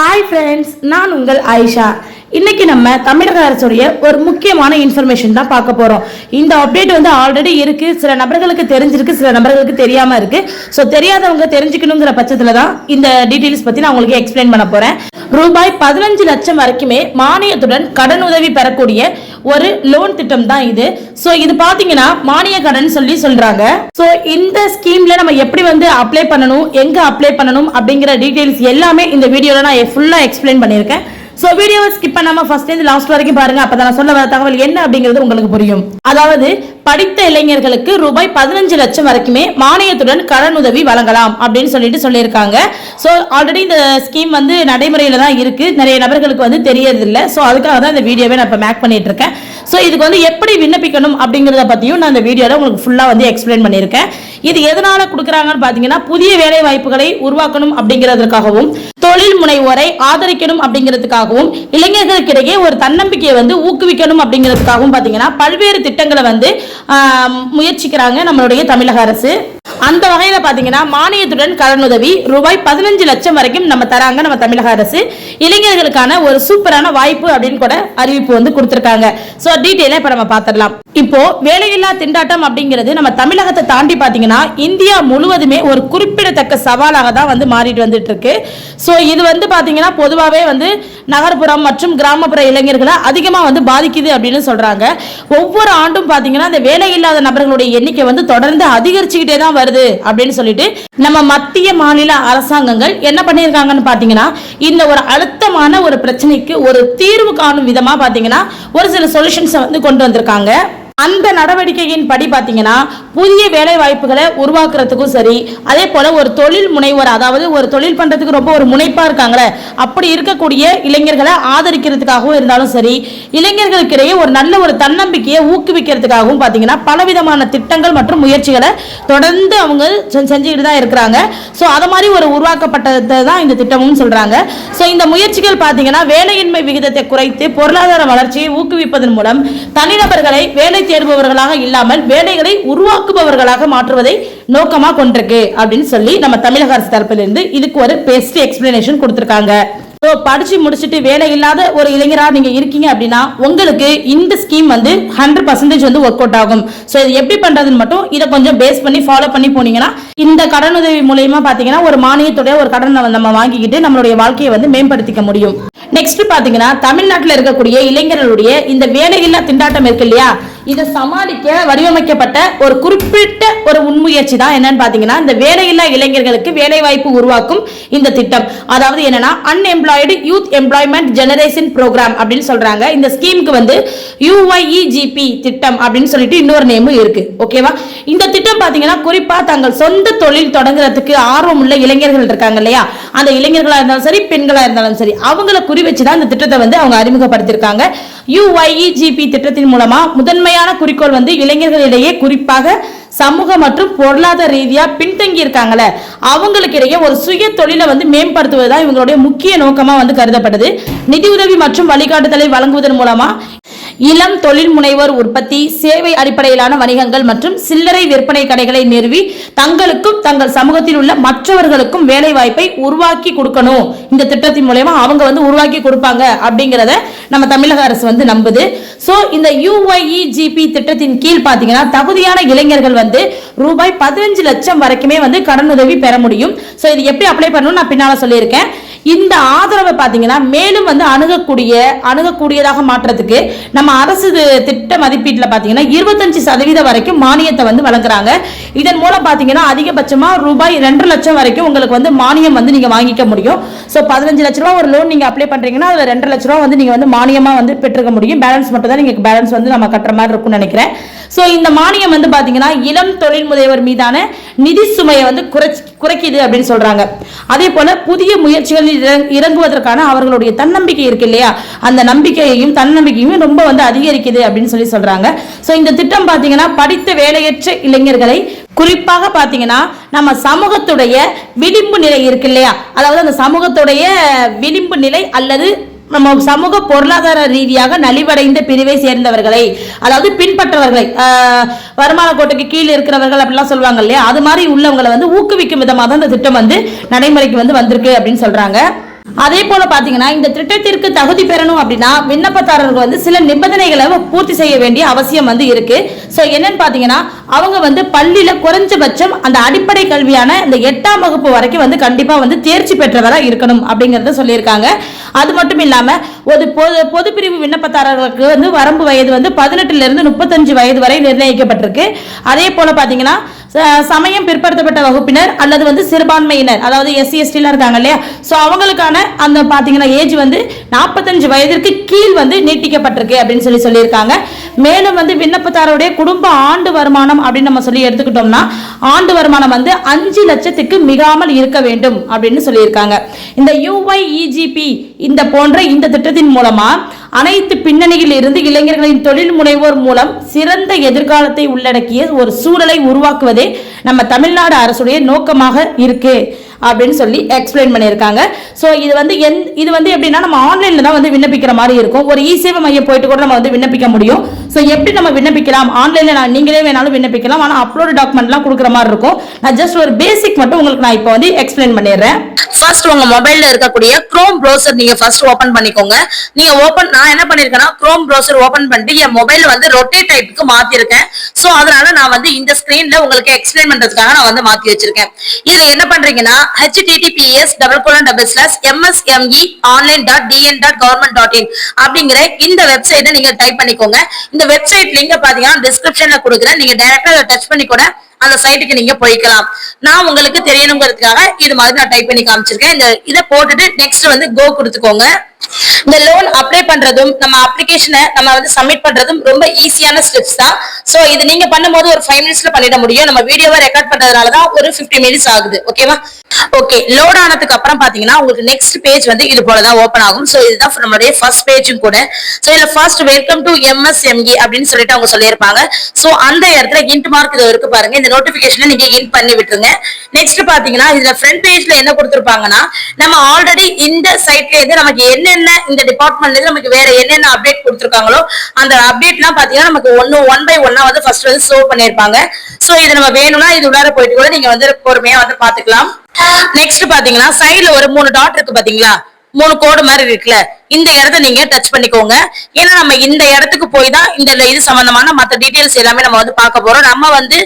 Hi friends, நான் உங்கள் ஆயிஷா. இன்னைக்கு நம்ம தமிழக அரசுடைய ஒரு முக்கியமான இன்ஃபர்மேஷன் தான் பார்க்க போறோம். இந்த அப்டேட் வந்து ஆல்ரெடி இருக்கு, சில நபர்களுக்கு தெரிஞ்சிருக்கு, சில நபர்களுக்கு தெரியாம இருக்கு. ஸோ தெரியாதவங்க தெரிஞ்சுக்கணுங்கிற பட்சத்துல தான் இந்த டீட்டெயில்ஸ் பத்தி நான் உங்களுக்கு எக்ஸ்பிளைன் பண்ண போறேன். ரூபாய் 15 லட்சம் வரைக்குமே மானியத்துடன் கடன் உதவி பெறக்கூடிய ஒரு லோன் திட்டம் தான் இது. சோ இது பாத்தீங்கன்னா மானிய கடன் சொல்றாங்க. சோ இந்த ஸ்கீம்ல நம்ம எப்படி வந்து அப்ளை பண்ணணும், எங்க அப்ளை பண்ணணும் அப்படிங்கிற டீடைல்ஸ் எல்லாமே இந்த வீடியோல நான் ஃபுல்லா எக்ஸ்பிளைன் பண்ணிருக்கேன். சோ வீடியோவை ஸ்கிப் பண்ணாம ஃபர்ஸ்ட் இருந்து லாஸ்ட் வரைக்கும் பாருங்க. அப்பதான் நான் சொல்ல வர தகவல் என்ன அப்படிங்கிறது உங்களுக்கு புரியும். அதாவது படித்த இளைஞர்களுக்கு ரூபாய் 15 லட்சம் வரைக்குமே மானியத்துடன் கடன் உதவி வழங்கலாம் அப்படின்னு சொல்லியிருக்காங்க. சோ ஆல்ரெடி இந்த ஸ்கீம் வந்து நடைமுறையில தான் இருக்கு, நிறைய நபர்களுக்கு வந்து தெரியறது இல்ல. சோ அதுக்காக தான் இந்த வீடியோவை நான் இப்ப மேக் பண்ணிட்டு இருக்கேன். சோ இதுக்கு வந்து எப்படி விண்ணப்பிக்கணும் அப்படிங்கறத பத்தியும் நான் இந்த வீடியோல உங்களுக்கு ஃபுல்லா வந்து எக்ஸ்பிளைன் பண்ணிருக்கேன். இது எதனால கொடுக்கறாங்கன்னு பாத்தீங்கன்னா புதிய வேலை வாய்ப்புகளை உருவாக்கணும் அப்படிங்கிறதுக்காகவும், தொழில் முனைவோரை ஆதரிக்கணும் அப்படிங்கிறதுக்காகவும், இளைஞர்களுக்கிடையே ஒரு தன்னம்பிக்கையை வந்து ஊக்குவிக்கணும் அப்படிங்கிறதுக்காகவும் பாத்தீங்கன்னா பல்வேறு திட்டங்களை வந்து முயற்சிக்கிறாங்க நம்மளுடைய தமிழக அரசு. அந்த வகையில பாத்தீங்கன்னா மானியத்துடன் கடனுதவி ரூபாய் 15 லட்சம் வரைக்கும் நம்ம தராங்க நம்ம தமிழக அரசு. இளைஞர்களுக்கான ஒரு சூப்பரான வாய்ப்பு அப்படின்னு கூட அறிவிப்பு வந்து கொடுத்திருக்காங்க. சோ டீடைலா இப்ப நம்ம பாத்திரலாம். இப்போ வேலையில்லா திண்டாட்டம் அப்படிங்கிறது நம்ம தமிழகத்தை தாண்டி பாத்தீங்கன்னா இந்தியா முழுவதுமே ஒரு குறிப்பிடத்தக்க சவாலாக தான் வந்து மாறிட்டு வந்துட்டு இருக்கு. சோ இது வந்து பாத்தீங்கன்னா பொதுவாகவே வந்து நகர்ப்புறம் மற்றும் கிராமப்புற இளைஞர்களை அதிகமா வந்து பாதிக்குது அப்படின்னு சொல்றாங்க. ஒவ்வொரு ஆண்டும் பாத்தீங்கன்னா இந்த வேலையில்லாத நபர்களுடைய எண்ணிக்கை வந்து தொடர்ந்து அதிகரிச்சுக்கிட்டே தான் வருது அப்படின்னு சொல்லிட்டு நம்ம மத்திய மாநில அரசாங்கங்கள் என்ன பண்ணிருக்காங்கன்னு பாத்தீங்கன்னா இந்த ஒரு அழுத்தமான ஒரு பிரச்சனைக்கு ஒரு தீர்வு காணும் விதமா பாத்தீங்கன்னா ஒரு சில சொல்யூஷன்ஸ் வந்து கொண்டு வந்திருக்காங்க. அந்த நடவடிக்கையின் படி பாத்தீங்கன்னா புதிய வேலை வாய்ப்புகளை உருவாக்குறதுக்கும் சரி, அதே போல ஒரு தொழில் முனைவர், அதாவது ஒரு தொழில் பண்றதுக்கு ரொம்ப ஒரு முனைப்பா இருக்காங்களே அப்படி இருக்கக்கூடிய இளைஞர்களை ஆதரிக்கிறதுக்காகவும் இருந்தாலும் சரி, இளைஞர்களுக்கிடையே ஒரு நல்ல ஒரு தன்னம்பிக்கையை ஊக்குவிக்கிறதுக்காகவும் பாத்தீங்கன்னா பலவிதமான திட்டங்கள் மற்றும் முயற்சிகளை தொடர்ந்து அவங்க செஞ்சுக்கிட்டு தான் இருக்கிறாங்க. சோ அது மாதிரி ஒரு உருவாக்கப்பட்டது தான் இந்த திட்டமும் சொல்றாங்க. சோ இந்த முயற்சிகள் பாத்தீங்கன்னா வேலையின்மை விகிதத்தை குறைத்து பொருளாதார வளர்ச்சியை ஊக்குவிப்பதன் மூலம் தனிநபர்களை வேலை தேடுபவர்களாக இல்லாமல் வேலைகளை உருவாக்குபவர்களாக மாற்றுவதை நோக்கமா கொண்டிருக்கு அப்படின்னு சொல்லி நம்ம தமிழக அரசு தரப்பிலிருந்து இதுக்கு ஒரு பெஸ்ட் எக்ஸ்பிளனேஷன் கொடுத்திருக்காங்க. படிச்சு முடிச்சுட்டு வேலை இல்லாத ஒரு இளைஞரா நீங்க இருக்கீங்க அப்படின்னா உங்களுக்கு இந்த ஸ்கீம் வந்து 100% வந்து ஒர்க் அவுட் ஆகும். சோ இது எப்படி பண்றதுன்னு மட்டும் இதை கொஞ்சம் பேஸ் பண்ணி ஃபாலோ பண்ணி போனீங்கன்னா இந்த கடன் உதவி மூலமா பாத்தீங்கன்னா ஒரு மானியத்துடைய ஒரு கடனை நம்ம வாங்கிக்கிட்டு நம்மளுடைய வாழ்க்கையை வந்து மேம்படுத்திக்க முடியும். நெக்ஸ்ட் பாத்தீங்கன்னா தமிழ்நாட்டில் இருக்கக்கூடிய இளைஞர்களுடைய இந்த வேலையில்லா திண்டாட்டம் இருக்கு இல்லையா, இதை சமாளிக்க வடிவமைக்கப்பட்ட ஒரு குறிப்பிட்ட ஒரு முன்முயற்சி தான் என்னன்னு பாத்தீங்கன்னா இந்த வேலையில்லா இளைஞர்களுக்கு வேலை வாய்ப்பு உருவாக்கும் இந்த திட்டம். அதாவது என்னன்னா unemployed youth employment generation programme அப்படின்னு சொல்றாங்க. இந்த ஸ்கீமுக்கு வந்து UYEGP திட்டம் அப்படின்னு சொல்லிட்டு இன்னொரு நேமும் இருக்கு. ஓகேவா? இந்த திட்டம் பாத்தீங்கன்னா குறிப்பா தங்கள் சொந்த தொழில் தொடங்குறதுக்கு ஆர்வம் உள்ள இளைஞர்கள் இருக்காங்க இல்லையா, அந்த இளைஞர்களா இருந்தாலும் சரி பெண்களா இருந்தாலும் சரி அவங்களை குறி வச்சுதான் இந்த திட்டத்தை வந்து அவங்க அறிமுகப்படுத்திருக்காங்க. UYEGP திட்டத்தின் மூலமா முதன்மையான குறிக்கோள் வந்து இளைஞர்களிடையே குறிப்பாக சமூக மற்றும் பொருளாதார ரீதியா பின்தங்கி இருக்காங்கல்ல அவங்களுக்கு இடையே ஒரு சுய தொழிலை வந்து மேம்படுத்துவதுதான் இவங்களுடைய முக்கிய நோக்கமா வந்து கருதப்படுது. நிதி உதவி மற்றும் வழிகாட்டுதலை வழங்குவதன் மூலமா இளம் தொழில் முனைவோர் உற்பத்தி, சேவை அடிப்படையிலான வணிகங்கள் மற்றும் சில்லறை விற்பனை கடைகளை நிறுவி தங்களுக்கும் தங்கள் சமூகத்தில் உள்ள மற்றவர்களுக்கும் வேலை வாய்ப்பை உருவாக்கி கொடுக்கணும். இந்த திட்டத்தின் மூலமா அவங்க வந்து உருவாக்கி கொடுப்பாங்க அப்படிங்கறத நம்ம தமிழக அரசு வந்து நம்புது. சோ இந்த UYEGP திட்டத்தின் கீழ் பாத்தீங்கன்னா தகுதியான இளைஞர்கள் வந்து ரூபாய் 15 லட்சம் வரைக்குமே வந்து கடன் உதவி பெற முடியும். சோ இது எப்படி அப்ளை பண்ணணும் நான் பின்னால சொல்லியிருக்கேன். இந்த ஆதரவை பாத்தீங்கன்னா மேலும் வந்து அணுகக்கூடியதாக மாற்றத்துக்கு நம்ம அரசு திட்ட மதிப்பீட்டுல பாத்தீங்கன்னா 25% வரைக்கும் மானியத்தை வந்து வழங்குறாங்க. இதன் மூலம் பாத்தீங்கன்னா அதிகபட்சமா ரூபாய் 2 லட்சம் வரைக்கும் உங்களுக்கு வந்து மானியம் வந்து நீங்க வாங்கிக்க முடியும். சோ 15 லட்ச ரூபாய் ஒரு லோன் நீங்க அப்ளை பண்றீங்கன்னா அதுல 2 லட்ச ரூபாய் வந்து நீங்க வந்து மானியமா வந்து பெற்றுக்க முடியும். பேலன்ஸ் மட்டும் தான் நீங்க பேலன்ஸ் வந்து நம்ம கட்டுற மாதிரி இருக்கும்னு நினைக்கிறேன். சோ இந்த மானியம் வந்து பாத்தீங்கன்னா இளம் தொழில் முனைவர் மீதான நிதி சுமையை வந்து குறைக்குது அப்படின்னு சொல்றாங்க. அதே போல புதிய முயற்சிகளில் இறங்குவதற்கான அவர்களுடைய தன்னம்பிக்கை இருக்கு இல்லையா, அந்த நம்பிக்கையையும் தன்னம்பிக்கையும் ரொம்ப வந்து அதிகரிக்குது அப்படின்னு சொல்றாங்க. சோ இந்த திட்டம் பாத்தீங்கன்னா படித்த வேலையற்ற இளைஞர்களை குறிப்பாக பாத்தீங்கன்னா நம்ம சமூகத்துடைய விளிம்பு நிலை இருக்கு இல்லையா, அதாவது அந்த சமூகத்துடைய விளிம்பு நிலை அல்லது நம்ம சமூக பொருளாதார ரீதியாக நலிவடைந்த பிரிவை சேர்ந்தவர்களை, அதாவது பின்பற்றவர்களை, வருமான கோட்டுக்கு கீழே இருக்கிறவர்கள் அப்படிலாம் சொல்லுவாங்க இல்லையா, அது மாதிரி உள்ளவங்களை வந்து ஊக்குவிக்கும் விதமாக தான் இந்த திட்டம் வந்து நடைமுறைக்கு வந்து வந்திருக்கு அப்படின்னு சொல்றாங்க. அதே போல பாத்தீங்கன்னா இந்த திட்டத்திற்கு தகுதி பெறணும் அப்படின்னா விண்ணப்பதாரர்கள் வந்து சில நிபந்தனைகளை பூர்த்தி செய்ய வேண்டிய அவசியம் வந்து இருக்கு. சோ என்னன்னு பாத்தீங்கன்னா அவங்க வந்து பள்ளியில குறைஞ்சபட்சம் அந்த அடிப்படை கல்வியான இந்த 8ஆம் வகுப்பு வரைக்கும் வந்து கண்டிப்பா வந்து தேர்ச்சி பெற்றவரா இருக்கணும் அப்படிங்கறத சொல்லியிருக்காங்க. அது மட்டும் இல்லாம ஒரு பொது பிரிவு விண்ணப்பதாரர்களுக்கு வந்து வரம்பு வயது வந்து 18 இருந்து 35 வயது வரை நிர்ணயிக்கப்பட்டிருக்கு. அதே போல பாத்தீங்கன்னா சமயம் பிற்படுத்தப்பட்ட வகுப்பினர் அல்லது வந்து சிறுபான்மையினர், அதாவது SC ST இருக்காங்க இல்லையா, சோ அவங்களுக்கான அந்த பாத்தீங்கன்னா ஏஜ் வந்து 45 வயதிற்கு கீழ் வந்து நீட்டிக்கப்பட்டிருக்கு அப்படின்னு சொல்லியிருக்காங்க. மேலும் வந்து விண்ணப்பதாரருடைய குடும்ப ஆண்டு வருமானம் அப்படின்னு நம்ம சொல்லி எடுத்துக்கிட்டோம்னா ஆண்டு வருமானம் வந்து 5 லட்சத்துக்கு மிகாமல் இருக்க வேண்டும் அப்படின்னு சொல்லியிருக்காங்க. இந்த UYEGP இந்த போன்ற இந்த திட்டத்தின் மூலமா அனைத்து பின்னணியில் இருந்து இளைஞர்களின் தொழில் முனைவோர் மூலம் சிறந்த எதிர்காலத்தை உள்ளடக்கிய ஒரு சூழலை உருவாக்குவதே நம்ம தமிழ்நாடு அரசுடைய நோக்கமாக இருக்கு அப்படின்னு சொல்லி எக்ஸ்பிளைன் பண்ணியிருக்காங்க. ஸோ இது வந்து எப்படின்னா நம்ம ஆன்லைன்ல தான் வந்து விண்ணப்பிக்கிற மாதிரி இருக்கும். ஒரு இ-சேவை மையம் போயிட்டு கூட நம்ம வந்து விண்ணப்பிக்க முடியும். ஸோ எப்படி நம்ம விண்ணப்பிக்கலாம், ஆன்லைன்ல நீங்களே வேணாலும் விண்ணப்பிக்கலாம், ஆனால் அப்லோட் டாக்குமெண்ட்லாம் கொடுக்குற மாதிரி இருக்கும். நான் ஜஸ்ட் ஒரு பேசிக் மட்டும் உங்களுக்கு நான் இப்போ வந்து எக்ஸ்பிளைன் பண்ணிடுறேன். ஃபர்ஸ்ட் உங்க மொபைல்ல இருக்கக்கூடிய குரோம் ப்ரௌசர் நீங்க ஃபர்ஸ்ட் ஓபன் பண்ணிக்கோங்க. நான் என்ன பண்ணிருக்கேன்னா குரோம் ப்ரௌசர் ஓபன் பண்ணிட்டு என் மொபைல் வந்து ரொட்டேட் டைப்புக்கு மாத்திருக்கேன். சோ அதனால நான் வந்து இந்த ஸ்கிரீன்ல உங்களுக்கு எக்ஸ்பிளைன் பண்றதுக்காக நான் வந்து மாத்தி வச்சிருக்கேன். இதுல என்ன பண்றீங்கன்னா https://msmeonline.dn.government.in அப்படிங்கிற இந்த வெப்சைட்டை நீங்க டைப் பண்ணிக்கோங்க. இந்த வெப்சைட் லிங்க் பாத்தீங்கன்னா டிஸ்கிரிப்ஷன்ல கொடுக்குறேன். நீங்க டைரக்டா டச் பண்ணி கூட அந்த சைட்டுக்கு நீங்க போய்க்கலாம். நான் உங்களுக்கு தெரியணுங்கிறதுக்காக இது மாதிரி நான் டைப் பண்ணி காமிச்சிருக்கேன். இதை போட்டுட்டு நெக்ஸ்ட் வந்து கோ கொடுத்துக்கோங்க. இந்த லோன் அப்ளை பண்றதும் நம்ம அப்ளிகேஷனை நம்ம வந்து சப்மிட் பண்றதும் ரொம்ப ஈஸியான ஸ்டெப்ஸ் தான். சோ இது நீங்க பண்ணும்போது ஒரு 5 மினிட்ஸ்ல பண்ணிட முடியும். நம்ம வீடியோவை ரெக்கார்ட் பண்றதுனால தான் ஒரு 50 மினிட்ஸ் ஆகுது. ஓகேவா? ஓகே, லோட் ஆனதுக்கு அப்புறம் பாத்தீங்கன்னா உங்களுக்கு நெக்ஸ்ட் பேஜ் வந்து இது போலதான் ஓபன் ஆகும். சோ இதுதான் நம்மளுடைய ஃபர்ஸ்ட் பேஜும் கூட. சோ இதுல ஃபர்ஸ்ட் வெல்கம் டு MSME அப்படின்னு சொல்லிட்டு அவங்க சொல்லியிருப்பாங்க. சோ அந்த இடத்துல இன்ட் மார்க் இது இருக்கு பாருங்க, இந்த நோட்டிபிகேஷனை நீங்க இன்ட் பண்ணி விட்டுருங்க. நெக்ஸ்ட் பாத்தீங்கன்னா இதுல ஃப்ரண்ட் பேஜ்ல என்ன கொடுத்திருப்பாங்கன்னா நம்ம ஆல்ரெடி இந்த சைட்ல இருந்து நமக்கு என்னென்ன இந்த டிபார்ட்மெண்ட்ல இருந்து நமக்கு வேற என்னென்ன அப்டேட் கொடுத்திருக்காங்களோ அந்த அப்டேட்லாம் பாத்தீங்கன்னா நமக்கு ஒன் பை ஒன்னா வந்து ஃபர்ஸ்ட் வந்து ஷோ பண்ணிருப்பாங்க. சோ இது நம்ம வேணும்னா இது உள்ளார போயிட்டு கூட நீங்க வந்து பொறுமையா வந்து பாத்துக்கலாம். நெக்ஸ்ட் பாத்தீங்கன்னா சைடுல ஒரு 3 டாட் இருக்கு பாத்தீங்களா, 3 கோடு மாதிரி இருக்குல்ல, இந்த இடத்த நீங்க டச் பண்ணிக்கோங்க. ஏன்னா நம்ம இந்த இடத்துக்கு போய் தான் இந்த இது சம்பந்தமான மற்ற டீடைல்ஸ் எல்லாமே நம்ம வந்து பார்க்க போறோம். நம்ம வந்து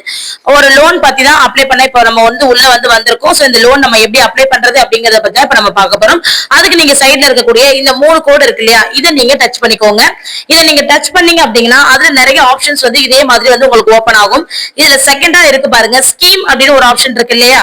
ஒரு லோன் பத்தி தான் அப்ளை பண்ண இப்போ நம்ம வந்து உள்ள வந்து வந்திருக்கோம். சோ இந்த லோன் நம்ம எப்படி அப்ளை பண்றது அப்படிங்கறத பத்தி இப்ப நம்ம பார்க்க போறோம். அதுக்கு நீங்க சைட்ல இருக்கக்கூடிய இந்த 3 கோடு இருக்கு இல்லையா, இதை நீங்க டச் பண்ணிக்கோங்க. இதை நீங்க டச் பண்ணீங்க அப்படின்னா அதுல நிறைய ஆப்ஷன்ஸ் வந்து இதே மாதிரி வந்து உங்களுக்கு ஓபன் ஆகும். இதுல செகண்டா இருக்கு பாருங்க, ஸ்கீம் அப்படின்னு ஒரு ஆப்ஷன் இருக்கு இல்லையா,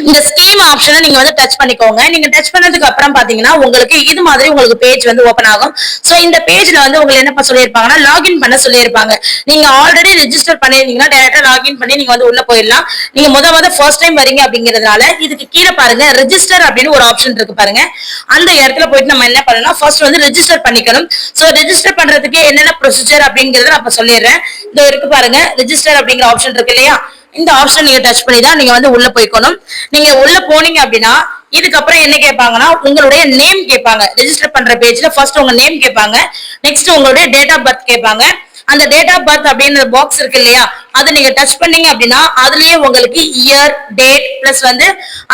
இந்த ஸ்கீம் ஆப்ஷனை நீங்க வந்து டச் பண்ணிக்கோங்க. நீங்க டச் பண்ணதுக்கு அப்புறம் பாத்தீங்கன்னா உங்களுக்கு இது மாதிரி உங்களுக்கு பேஜ் வந்து ஓபன் ஆகும். சோ இந்த பேஜ்ல வந்து உங்களுக்கு என்ன சொல்லிருப்பாங்கன்னா லாகின் பண்ண சொல்லிருப்பாங்க. நீங்க ஆல்ரெடி ரெஜிஸ்டர் பண்ணிருந்தீங்கன்னா டைரக்டா லாகின் பண்ணி நீங்க வந்து உள்ள போயிடலாம். நீங்க முத ஃபர்ஸ்ட் டைம் வரீங்க அப்படிங்கறதுனால இதுக்கு கீழே பாருங்க ரெஜிஸ்டர் அப்படின்னு ஒரு ஆப்ஷன் இருக்கு பாருங்க. அந்த இடத்துல போயிட்டு நம்ம என்ன பண்ணலாம், ஃபர்ஸ்ட் வந்து ரெஜிஸ்டர் பண்ணிக்கணும். சோ ரெஜிஸ்டர் பண்றதுக்கு என்னென்ன ப்ரொசீஜர் அப்படிங்கறத நான் இப்ப சொல்லிடுறேன். இந்த இருக்கு பாருங்க ரெஜிஸ்டர் அப்படிங்கிற ஆப்ஷன் இருக்கு இல்லையா, இந்த ஆப்ஷன் நீங்க டச் பண்ணி தான் நீங்க வந்து உள்ள போய்க்கணும். நீங்க உள்ள போனீங்க அப்படின்னா இதுக்கப்புறம் என்ன கேட்பாங்கன்னா உங்களுடைய நேம் கேட்பாங்க. ரெஜிஸ்டர் பண்ற பேஜ்ல ஃபர்ஸ்ட் உங்க நேம் கேட்பாங்க. நெக்ஸ்ட் உங்களுடைய டேட் ஆஃப் பர்த் கேட்பாங்க. அந்த டேட் ஆஃப் பர்த் அப்படின்ற பாக்ஸ் இருக்கு இல்லையா, அதை நீங்க டச் பண்ணீங்க அப்படின்னா அதுலயே உங்களுக்கு இயர், டேட் பிளஸ் வந்து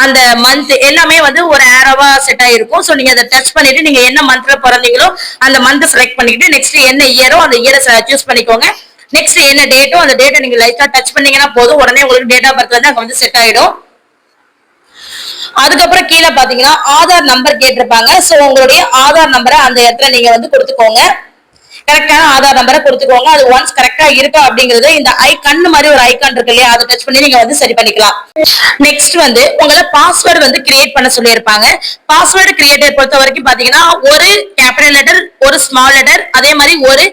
அந்த மந்த் எல்லாமே வந்து ஒரு ஆரோவா செட் ஆயிருக்கும். சோ நீங்க அதை டச் பண்ணிட்டு நீங்க என்ன மந்த்ல பிறந்தீங்களோ அந்த மந்த் செலக்ட் பண்ணிக்கிட்டு நெக்ஸ்ட் என்ன இயரோ அந்த இயரை சூஸ் பண்ணிக்கோங்க. நெக்ஸ்ட் என்ன டேட்டோ அந்த டேட்டை நீங்க லைட்டா டச் பண்ணீங்கன்னா போதும், உடனே உங்களுக்கு டேட் ஆஃப் பர்த் வந்து அங்க வந்து செட் ஆயிடும். அதுக்கப்புறம் கீழே பாத்தீங்கன்னா ஆதார் நம்பர் கேட்டிருப்பாங்க. சோ உங்களுடைய ஆதார் நம்பரை அந்த இடத்துல நீங்க வந்து கொடுத்துக்கோங்க. கரெக்டான ஆதார் நம்பரை கொடுத்துக்கோங்க. அது ஒன்ஸ் கரெக்டா இருக்கா அப்படிங்கறது இந்த கண்ணு மாதிரி ஒரு ஐகான் இருக்கு இல்லையா, அதை டச் பண்ணி நீங்க வந்து சரி பண்ணிக்கலாம். நெக்ஸ்ட் வந்து உங்களை பாஸ்வேர்டு வந்து கிரியேட் பண்ண சொல்லியிருப்பாங்க. பாஸ்வேர்டு கிரியேட்டர் பொறுத்த வரைக்கும் பாத்தீங்கன்னா ஒரு கேபிட்டல் லெட்டர், ஒரு ஸ்மால் லெட்டர், அதே மாதிரி ஒரு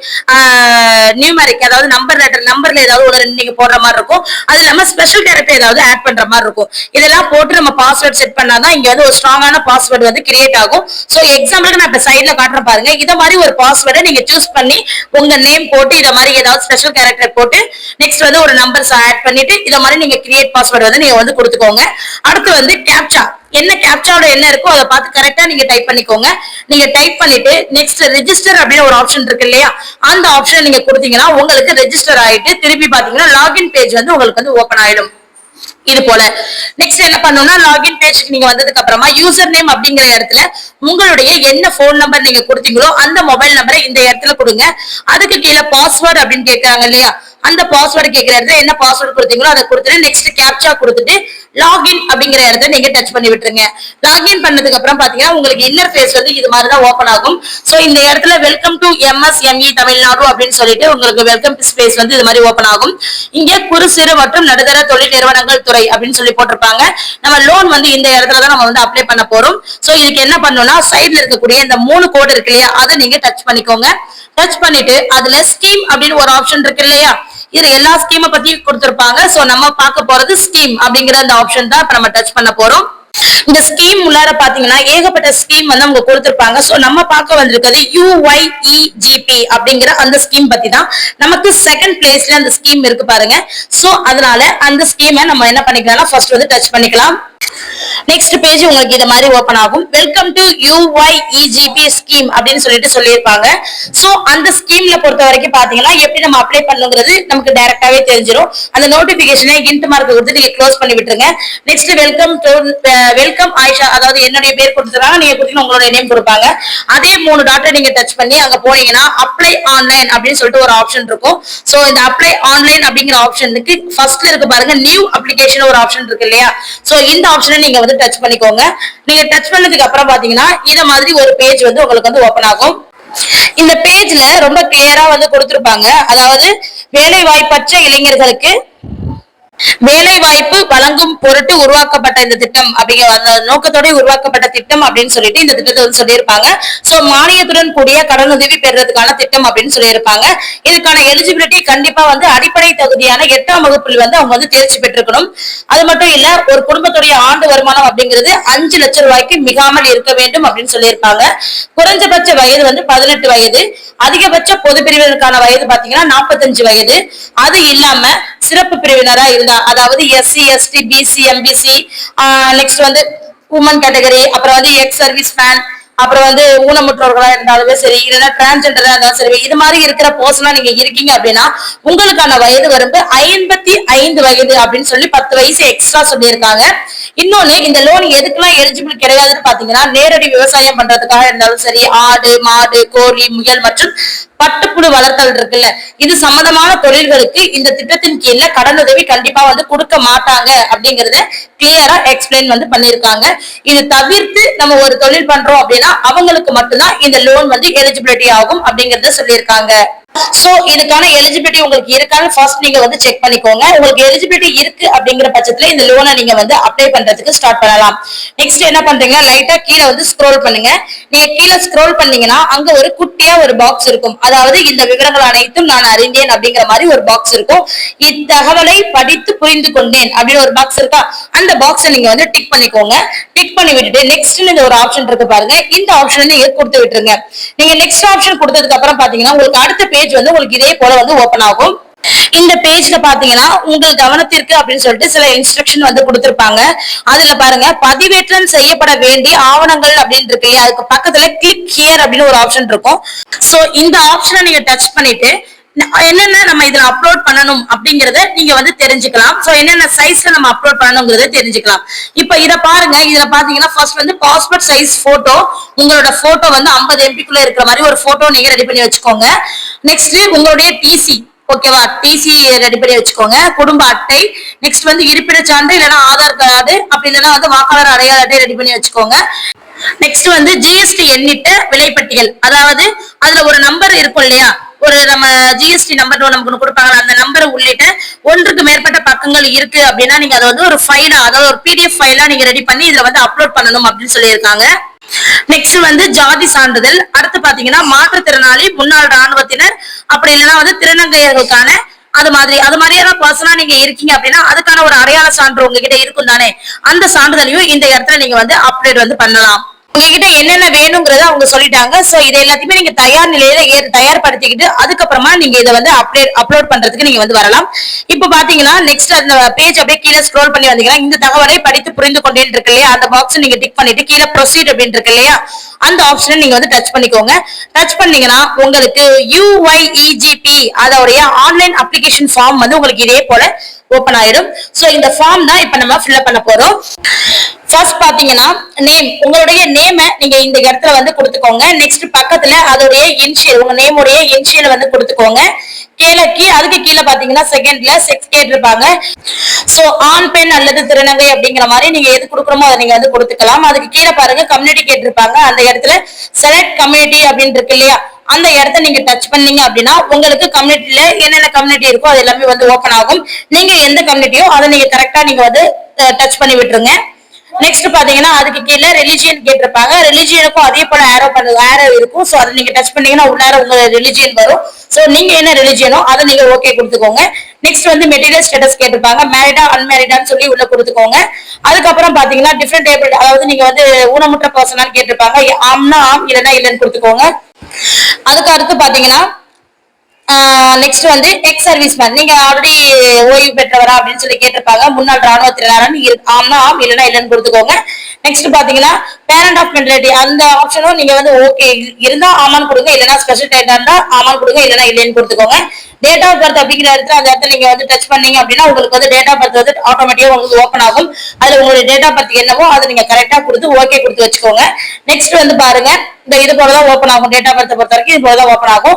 நியூமரிக் அதாவது நம்பர்ல ஏதாவது ஒரு நீங்க போடுற மாதிரி இருக்கும். அது இல்லாம ஸ்பெஷல் கேரக்டர் ஏதாவது ஆட் பண்ற மாதிரி இருக்கும். இதெல்லாம் போட்டு நம்ம பாஸ்வேர்டு செட் பண்ணாதான் இங்க வந்து ஒரு ஸ்ட்ராங்கான பாஸ்வேர்டு வந்து கிரியேட் ஆகும். சோ எக்ஸாம்பிளுக்கு நான் இப்ப சைட்ல காட்டுறேன் பாருங்க, இத மாதிரி ஒரு பாஸ்வேர்டை நீங்க சூஸ் பண்ணி உங்க நேம் போட்டு இத மாதிரி ஏதாவது ஸ்பெஷல் கேரக்டர் போட்டு நெக்ஸ்ட் வந்து ஒரு நம்பர்ஸ் ஆட் பண்ணிட்டு இத மாதிரி நீங்க கிரியேட் பாஸ்வேர்டு வந்து நீங்க வந்து கொடுத்துக்கோங்க. அடுத்து வந்து கேப்சா, என்ன கேப்சாவோட என்ன இருக்கோ அதை பார்த்து கரெக்டா நீங்க டைப் பண்ணிக்கோங்க. நீங்க டைப் பண்ணிட்டு நெக்ஸ்ட் ரெஜிஸ்டர் அப்படின்னு ஒரு ஆப்ஷன் இருக்கு இல்லையா, அந்த ஆப்ஷனை நீங்க கொடுத்தீங்கன்னா உங்களுக்கு ரெஜிஸ்டர் ஆயிட்டு திருப்பி பாத்தீங்கன்னா லாகின் பேஜ் வந்து உங்களுக்கு வந்து ஓபன் ஆயிடும். இது போல. நெக்ஸ்ட் என்ன பண்ணணும்னா லாகின் பேஜ்க்கு நீங்க வந்ததுக்கு அப்புறமா யூசர் நேம் அப்படிங்கிற இடத்துல உங்களுடைய என்ன போன் நம்பர் நீங்க கொடுத்தீங்களோ அந்த மொபைல் நம்பரை இந்த இடத்துல கொடுங்க. அதுக்கு கீழே பாஸ்வேர்டு அப்படின்னு கேட்கறாங்க இல்லையா, அந்த பாஸ்வேர்டு கேட்கிற இடத்துல என்ன பாஸ்வேர்டு கொடுத்தீங்களோ அதை கொடுத்துட்டு நெக்ஸ்ட் கேப்சா கொடுத்துட்டு லாகின் அப்படிங்கிற இடத்த நீங்க டச் பண்ணி விட்டுருங்க. லாகின் பண்ணதுக்கு அப்புறம் பாத்தீங்கன்னா உங்களுக்கு இன்னர் ஃபேஸ் வந்து இது மாதிரி தான் ஓபன் ஆகும். சோ இந்த இடத்துல வெல்கம் டு MSME தமிழ்நாடு அப்படின்னு சொல்லிட்டு உங்களுக்கு வெல்கம் ஸ்பேஸ் வந்து இது மாதிரி ஓபன் ஆகும். இங்க குறு சிறு மற்றும் நடுத்தர தொழில் நிறுவனங்கள் துறை அப்படின்னு சொல்லி போட்டிருப்பாங்க. நம்ம லோன் வந்து இந்த இடத்துல தான் நம்ம வந்து அப்ளை பண்ண போறோம். சோ இதுக்கு என்ன பண்ணணும்னா சைட்ல இருக்கக்கூடிய இந்த 3 கோடு இருக்கு இல்லையா, அதை நீங்க டச் பண்ணிக்கோங்க. டச் பண்ணிட்டு அதுல ஸ்கீம் அப்படின்னு ஒரு ஆப்ஷன் இருக்கு இல்லையா, இதுல எல்லா ஸ்கீமை பத்தி கொடுத்திருப்பாங்க. சோ நம்ம பார்க்க போறது ஸ்கீம் அப்படிங்கிற அந்த ஆப்ஷன் தான் இப்ப நம்ம டச் பண்ண போறோம். இந்த ஸ்கீம் உள்ளார பாத்தீங்கன்னா ஏகப்பட்ட ஸ்கீம் வந்து அவங்க கொடுத்திருப்பாங்க. சோ நம்ம பார்க்க வந்திருக்கிறது UYEGP அப்படிங்கிற அந்த ஸ்கீம் பத்தி தான். நமக்கு செகண்ட் பிளேஸ்ல அந்த ஸ்கீம் இருக்கு பாருங்க. சோ அதனால அந்த ஸ்கீமை நம்ம என்ன பண்ணிக்கலாம்னா ஃபர்ஸ்ட் வந்து டச் பண்ணிக்கலாம். நெக்ஸ்ட் பேஜ் உங்களுக்கு இது மாதிரி ஓபன் ஆகும். வெல்கம் டு UYEGP ஸ்கீம் அப்படின்னு சொல்லிட்டு சொல்லியிருப்பாங்க. சோ அந்த ஸ்கீம்ல பொறுத்த வரைக்கும் பாத்தீங்கன்னா எப்படி நம்ம அப்ளை பண்ணுங்கிறது நமக்கு டைரக்டாவே தெரிஞ்சிடும். அந்த நோட்டிபிகேஷனை இன்ட் மார்க் கொடுத்து நீங்க க்ளோஸ் பண்ணி விட்டுருங்க. நெக்ஸ்ட் வெல்கம் ஆயிஷா, அதாவது என்னுடைய பேர் கொடுத்துறாங்க, நீங்க கொடுத்தீங்கன்னா உங்களுடைய நேம் கொடுப்பாங்க. அதே 3 டாட்டை நீங்க டச் பண்ணி அங்க போனீங்கன்னா அப்ளை ஆன்லைன் அப்படின்னு சொல்லிட்டு ஒரு ஆப்ஷன் இருக்கும். சோ இந்த அப்ளை ஆன்லைன் அப்படிங்கிற ஆப்ஷனுக்கு ஃபர்ஸ்ட்ல இருக்கு பாருங்க, நியூ அப்ளிகேஷன் ஒரு ஆப்ஷன் இருக்கு இல்லையா. சோ இந்த ஆப்ஷனை நீங்க வந்து டச் பண்ணிக்கோங்க. நீங்க டச் பண்ணதுக்கு அப்புறம் பாத்தீங்கன்னா இத மாதிரி ஒரு பேஜ் வந்து உங்களுக்கு வந்து ஓபன் ஆகும். இந்த பேஜ்ல ரொம்ப கிளியரா வந்து கொடுத்திருப்பாங்க. அதாவது வேலை வாய்ப்பற்ற இளைஞர்களுக்கு வேலை வாய்ப்பு வழங்கும் பொருட்டு உருவாக்கப்பட்ட இந்த திட்டம் அப்படிங்கிற அந்த நோக்கத்தோட உருவாக்கப்பட்ட திட்டம் அப்படின்னு சொல்லிட்டு இந்த திட்டத்தை வந்து சொல்லியிருப்பாங்க. சோ மானியத்துடன் கூடிய கடனுதவி பெறுறதுக்கான திட்டம் அப்படின்னு சொல்லியிருப்பாங்க. இதுக்கான எலிஜிபிலிட்டி கண்டிப்பா வந்து அடிப்படை தகுதியான 8ஆம் வகுப்பில் வந்து அவங்க வந்து தேர்ச்சி பெற்றிருக்கணும். அது மட்டும் இல்ல, ஒரு குடும்பத்துடைய ஆண்டு வருமானம் அப்படிங்கிறது 5 லட்சம் ரூபாய்க்கு மிகாமல் இருக்க வேண்டும் அப்படின்னு சொல்லியிருப்பாங்க. குறைஞ்சபட்ச வயது வந்து 18 வயது, அதிகபட்ச பொது பிரிவினருக்கான வயது பாத்தீங்கன்னா 45 வயது. அது இல்லாம சிறப்பு பிரிவினரா இருந்தா, அதாவது SC ST BC MBC, next வந்து உமன் கேட்டகரி, அப்புறம் வந்து எக்ஸ் சர்வீஸ் மேன், அப்புறம் வந்து ஊனமுற்றோர்களா இருந்தாலுமே சரி, இல்லைன்னா டிரான்ஸ்ஜெண்டரா இருந்தாலும் சரி, இது மாதிரி இருக்கிற பர்சனா நீங்க இருக்கீங்க அப்படின்னா உங்களுக்கான வயது வரம்பு 55 வயது அப்படின்னு சொல்லி 10 வயசு எக்ஸ்ட்ரா சொல்லியிருக்காங்க. இன்னொன்னு, இந்த லோன் எதுக்கெல்லாம் எலிஜிபிள் கிடையாதுன்னு பாத்தீங்கன்னா நேரடி விவசாயம் பண்றதுக்காக இருந்தாலும் சரி, ஆடு மாடு கோழி முயல் மற்றும் பட்டுப்புழு வளர்த்தல் இருக்குல்ல, இது சம்பந்தமான தொழில்களுக்கு இந்த திட்டத்தின் கீழ கடனுதவி கண்டிப்பா வந்து கொடுக்க மாட்டாங்க அப்படிங்கறத கிளியரா எக்ஸ்பிளைன் வந்து பண்ணிருக்காங்க. இது தவிர்த்து நம்ம ஒரு தொழில் பண்றோம் அப்படின்னா அவங்களுக்கு மட்டும்தான் இந்த லோன் வந்து எலிஜிபிலிட்டி ஆகும் அப்படிங்கறத சொல்லியிருக்காங்க. சோ இதுக்கான எலிஜிபிலிட்டி உங்களுக்கு இருக்கான்னு ஃபர்ஸ்ட் நீங்க வந்து செக் பண்ணிக்கோங்க. உங்களுக்கு எலிஜிபிலிட்டி இருக்கு அப்படிங்கிற பட்சத்துல இந்த லோனை நீங்க வந்து அப்ளை பண்றதுக்கு ஸ்டார்ட் பண்ணலாம். நெக்ஸ்ட் என்ன பண்றீங்க, லைட்டா கீழே வந்து ஸ்க்ரோல் பண்ணுங்க. நீங்க கீழே ஸ்க்ரோல் பண்ணீங்கன்னா அங்க ஒரு குட்டியா ஒரு பாக்ஸ் இருக்கும். அதாவது இந்த விவரங்கள் அனைத்தும் நான் அறிந்தேன் அப்படிங்கிற மாதிரி ஒரு பாக்ஸ் இருக்கும். இத்தகவலை படித்து புரிந்து கொண்டேன் அப்படின்னு ஒரு பாக்ஸ் இருக்கா, அந்த பாக்ஸை நீங்க வந்து டிக் பண்ணிக்கோங்க. டிக் பண்ணி விட்டுட்டு நெக்ஸ்ட் இந்த ஒரு ஆப்ஷன் இருக்கு பாருங்க, இந்த ஆப்ஷன் நீங்க கொடுத்து விட்டுருங்க. நீங்க நெக்ஸ்ட் ஆப்ஷன் கொடுத்ததுக்கு அப்புறம் பாத்தீங்கன்னா உங்களுக்கு அடுத்த பேஜ் வந்து உங்களுக்கு இதே போல வந்து ஓபன் ஆகும். இந்த பேஜ்ல பாத்தீங்கன்னா உங்கள் கவனத்திற்கு அப்படின்னு சொல்லிட்டு சில இன்ஸ்ட்ரக்ஷன் வந்து கொடுத்திருப்பாங்க. அதுல பாருங்க, பதிவேற்றம் செய்யப்பட வேண்டிய ஆவணங்கள் அப்படின்னு இருக்கு இல்லையா, அதுக்கு பக்கத்துல கிளிக் ஹியர் அப்படின்னு ஒரு ஆப்ஷன் இருக்கும். சோ இந்த ஆப்ஷனை நீங்க டச் பண்ணிட்டு என்னென்ன நம்ம இதுல அப்லோட் பண்ணணும் அப்படிங்கறத நீங்க வந்து தெரிஞ்சுக்கலாம். சோ என்னென்ன சைஸ்ல நம்ம அப்லோட் பண்ணணுங்கிறத தெரிஞ்சுக்கலாம். இப்ப இத பாருங்க, இதுல பாத்தீங்கன்னா ஃபர்ஸ்ட் வந்து பாஸ்போர்ட் சைஸ் போட்டோ, உங்களோட போட்டோ வந்து 50 MB குள்ள இருக்கிற மாதிரி ஒரு போட்டோ நீங்க ரெடி பண்ணி வச்சுக்கோங்க. நெக்ஸ்ட் உங்களுடைய டிசி, ஓகேவா, டிசி ரெடி பண்ணி வச்சுக்கோங்க. குடும்ப அட்டை, நெக்ஸ்ட் வந்து இருப்பிட சான்று இல்லைன்னா ஆதார் கார்டு, அப்படி இல்லைன்னா வந்து வாக்காளர் அடையாள அட்டை ரெடி பண்ணி வச்சுக்கோங்க. நெக்ஸ்ட் வந்து GST எண்ணிட்ட விலைப்பட்டியல், அதாவது அதுல ஒரு நம்பர் இருக்கும் இல்லையா, ஒரு நம்ம GST நம்பர் நமக்கு கொடுப்பாங்க, அந்த நம்பரை உள்ளிட்ட 1க்கு மேற்பட்ட பக்கங்கள் இருக்கு அப்படின்னா நீங்க அதை வந்து ஒரு ஃபைலா, அதாவது ஒரு PDF ஃபைலா நீங்க ரெடி பண்ணி இதுல வந்து அப்லோட் பண்ணணும் அப்படின்னு சொல்லியிருக்காங்க. நெக்ஸ்ட் வந்து ஜாதி சான்றிதழ், அடுத்து பாத்தீங்கன்னா மாற்றுத்திறனாளி, முன்னாள் ராணுவத்தினர், அப்படி இல்லைன்னா வந்து திருநங்கையர்களுக்கான அது மாதிரியான பர்சனா நீங்க இருக்கீங்க அப்படின்னா அதுக்கான ஒரு அடையாள சான்று உங்ககிட்ட இருக்கும் தானே, அந்த சான்றிதழையும் இந்த இடத்துல நீங்க வந்து அப்டேட் வந்து பண்ணலாம். உங்ககிட்ட என்னென்ன வேணுங்கிறத அவங்க சொல்லிட்டாங்க. சோ இது எல்லாத்தையுமே நீங்க தயார் நிலையில தயார்படுத்திக்கிட்டு அதுக்கப்புறமா நீங்க இதை வந்து அப்லோட் பண்றதுக்கு நீங்க வந்து வரலாம். இப்ப பாத்தீங்கன்னா நெக்ஸ்ட் அந்த பேஜ் அப்படியே கீழே ஸ்க்ரோல் பண்ணி வந்தீங்கன்னா இந்த தகவலை படித்து புரிந்து கொண்டேன் இருக்கு இல்லையா, அந்த பாக்ஸ் நீங்க டிக் பண்ணிட்டு கீழே ப்ரொசீட் அப்படின்னு இருக்கு இல்லையா, அந்த ஆப்ஷனை நீங்க வந்து டச் பண்ணிக்கோங்க. டச் பண்ணீங்கன்னா உங்களுக்கு UYEGP அதோடைய ஆன்லைன் அப்ளிகேஷன் ஃபார்ம் வந்து உங்களுக்கு இதே போல ஓபன் ஆயிடும். சோ இந்த ஃபார்ம் தான் இப்ப நம்ம ஃபில் பண்ண போறோம். ஃபர்ஸ்ட் பாத்தீங்கன்னா நேம், உங்களுடைய நேம நீங்க இந்த இடத்துல வந்து கொடுத்துக்கோங்க. நெக்ஸ்ட் பக்கத்துல அதோடைய இனிஷியல், உங்க நேமுடைய இனிஷியல் வந்து கொடுத்துக்கோங்க. அதுக்கு கீழே பாத்தீங்கன்னா செகண்ட்ல செக்ஸ் கேட்டிருப்பாங்க. சோ ஆண் பெண் அல்லது திருநங்கை அப்படிங்கிற மாதிரி நீங்க எது கொடுக்குறோமோ அதை நீங்க வந்து கொடுத்துக்கலாம். அதுக்கு கீழே பாருங்க கம்யூனிட்டி கேட்டிருப்பாங்க. அந்த இடத்துல செலக்ட் கம்யூனிட்டி அப்படின்னு இருக்கு இல்லையா, அந்த இடத்த நீங்க டச் பண்ணீங்க அப்படின்னா உங்களுக்கு கம்யூனிட்டில என்னென்ன கம்யூனிட்டி இருக்கோ அது எல்லாமே வந்து ஓபன் ஆகும். நீங்க எந்த கம்யூனிட்டியோ அதை நீங்க கரெக்டா நீங்க வந்து டச் பண்ணி விட்டுருங்க. நெக்ஸ்ட் பாத்தீங்கன்னா அதுக்கு கீழே ரிலிஜியன் கேட்டிருப்பாங்க. ரிலிஜியனுக்கும் அதே போல ஆரோ இருக்கும். சோ அதை நீங்க டச் பண்ணீங்கன்னா உள்ளார உங்க ரிலிஜியன் வரும். சோ நீங்க என்ன ரிலிஜியனோ அதை நீங்க ஓகே கொடுத்துக்கோங்க. நெக்ஸ்ட் வந்து மெட்டீரியல் ஸ்டேட்டஸ் கேட்டிருப்பாங்க. மேரிடா அன்மேரிடான்னு சொல்லி உள்ள கொடுத்துக்கோங்க. அதுக்கப்புறம் பாத்தீங்கன்னா டிஃபரெண்ட் டேபிள், அதாவது நீங்க வந்து ஊனமுற்ற பர்சனான்னு கேட்டிருப்பாங்க. ஆம்னா ஆம், இல்லைன்னா இல்லைன்னு கொடுத்துக்கோங்க. அதுக்கு அடுத்து பாத்தீங்கன்னா நெக்ஸ்ட் வந்து எக்ஸ் சர்வீஸ் மேன், நீங்க ஆல்ரெடி ஓய்வு பெற்றவரா அப்படின்னு சொல்லி கேட்டிருப்பாங்க. முன்னாள் ராணுவத்தினரான்னு ஆம்னா ஆம், இல்லைன்னா இல்லைன்னு கொடுத்துக்கோங்க. நெக்ஸ்ட் பாத்தீங்கன்னா பேரண்ட் ஆஃப் மென்டாலிட்டி, அந்த ஆப்ஷனும் நீங்க வந்து ஓகே இருந்தா ஆமான்னு கொடுங்க, இல்லைன்னா ஸ்பெஷல் டைட்டா இருந்தா ஆமான்னு கொடுங்க, இல்லைன்னா இல்லைன்னு கொடுத்துக்கோங்க. டேட் ஆஃப் பர்த் அப்படிங்கிற இடத்துல அந்த இடத்துல நீங்க வந்து டச் பண்ணீங்க அப்படின்னா உங்களுக்கு வந்து டேட் ஆஃப் பர்த் வந்து ஆட்டோமேட்டிக்கா உங்களுக்கு ஓப்பன் ஆகும். அதுல உங்களுடைய டேட் ஆஃப் பர்த் என்னவோ அதை நீங்க கரெக்டா கொடுத்து ஓகே கொடுத்து வச்சுக்கோங்க. நெக்ஸ்ட் வந்து பாருங்க இந்த இது போலதான் ஓப்பன் ஆகும். டேட் ஆஃப் பர்த் பொறுத்த வரைக்கும் இது போலதான் ஓப்பன் ஆகும்.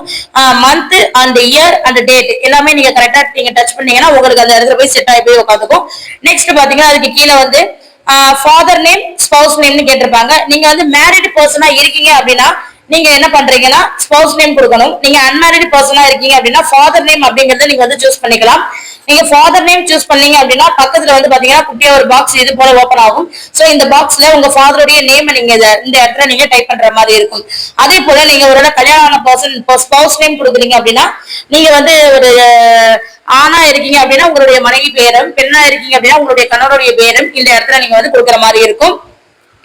Month and year and date எல்லாமே நீங்க கரெக்டா நீங்க டச் பண்ணீங்கன்னா உங்களுக்கு அந்த இடத்துல போய் செட் ஆகி போய் உட்காந்துக்கும். நெக்ஸ்ட் பாத்தீங்கன்னா அதுக்கு கீழே வந்து ஃபாதர் நேம் ஸ்பௌஸ் நேம்னு கேட்டிருப்பாங்க. நீங்க வந்து மேரிட் பர்சனா இருக்கீங்க அப்படின்னா நீங்க என்ன பண்றீங்கன்னா ஸ்பௌஸ் நேம் கொடுக்கணும். நீங்க அன்மேரிட் பர்சனா இருக்கீங்க அப்படின்னா ஃபாதர் நேம் அப்படிங்கறத நீங்க வந்து சூஸ் பண்ணிக்கலாம். நீங்க ஃபாதர் நேம் சூஸ் பண்ணீங்க அப்படின்னா பக்கத்துல வந்து பாத்தீங்கன்னா குட்டியா ஒரு பாக்ஸ் இது போல ஓபன் ஆகும். சோ இந்த பாக்ஸ்ல உங்க ஃபாதருடைய நேம் நீங்க இந்த இடத்துல நீங்க டைப் பண்ற மாதிரி இருக்கும். அதே போல நீங்க ஒரு கல்யாண பர்சன் ஸ்பௌஸ் நேம் கொடுக்குறீங்க அப்படின்னா நீங்க வந்து ஒரு ஆணா இருக்கீங்க அப்படின்னா உங்களுடைய மனைவி பேரும், பெண்ணா இருக்கீங்க அப்படின்னா உங்களுடைய கணவருடைய பேரும் இந்த இடத்துல நீங்க வந்து கொடுக்குற மாதிரி இருக்கும்.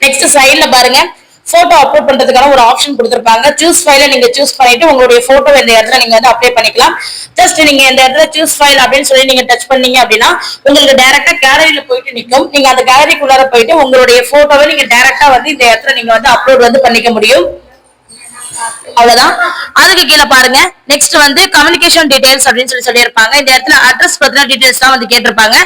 நெக்ஸ்ட் சைட்ல பாருங்க போட்டோ அப்லோட் பண்றதுக்கான ஒரு ஆப்ஷன் கொடுத்திருப்பாங்க. சூஸ் ஃபைல நீங்க சூஸ் பண்ணிட்டு உங்களுடைய போட்டோ இந்த இடத்துல நீங்க வந்து அப்ளை பண்ணிக்கலாம். ஜஸ்ட் நீங்க இந்த இடத்துல சூஸ் ஃபைல் அப்படின்னு சொல்லி நீங்க டச் பண்ணீங்க அப்படின்னா உங்களுக்கு டைரக்டா கேலரியில போயிட்டு நிற்கும். நீங்க அந்த கேலரிக்குள்ளார போயிட்டு உங்களுடைய போட்டோவை நீங்க டைரக்டா வந்து இந்த இடத்துல நீங்க வந்து அப்லோட் வந்து பண்ணிக்க முடியும். அவ்வளவுதான். அதுக்கு கீழே பாருங்க நெக்ஸ்ட் வந்து கம்யூனிகேஷன் டீடைல்ஸ் அப்படின்னு சொல்லியிருப்பாங்க. இந்த இடத்துல அட்ரஸ் பத்தின டீடைல்ஸ் தான் வந்து கேட்டிருப்பாங்க.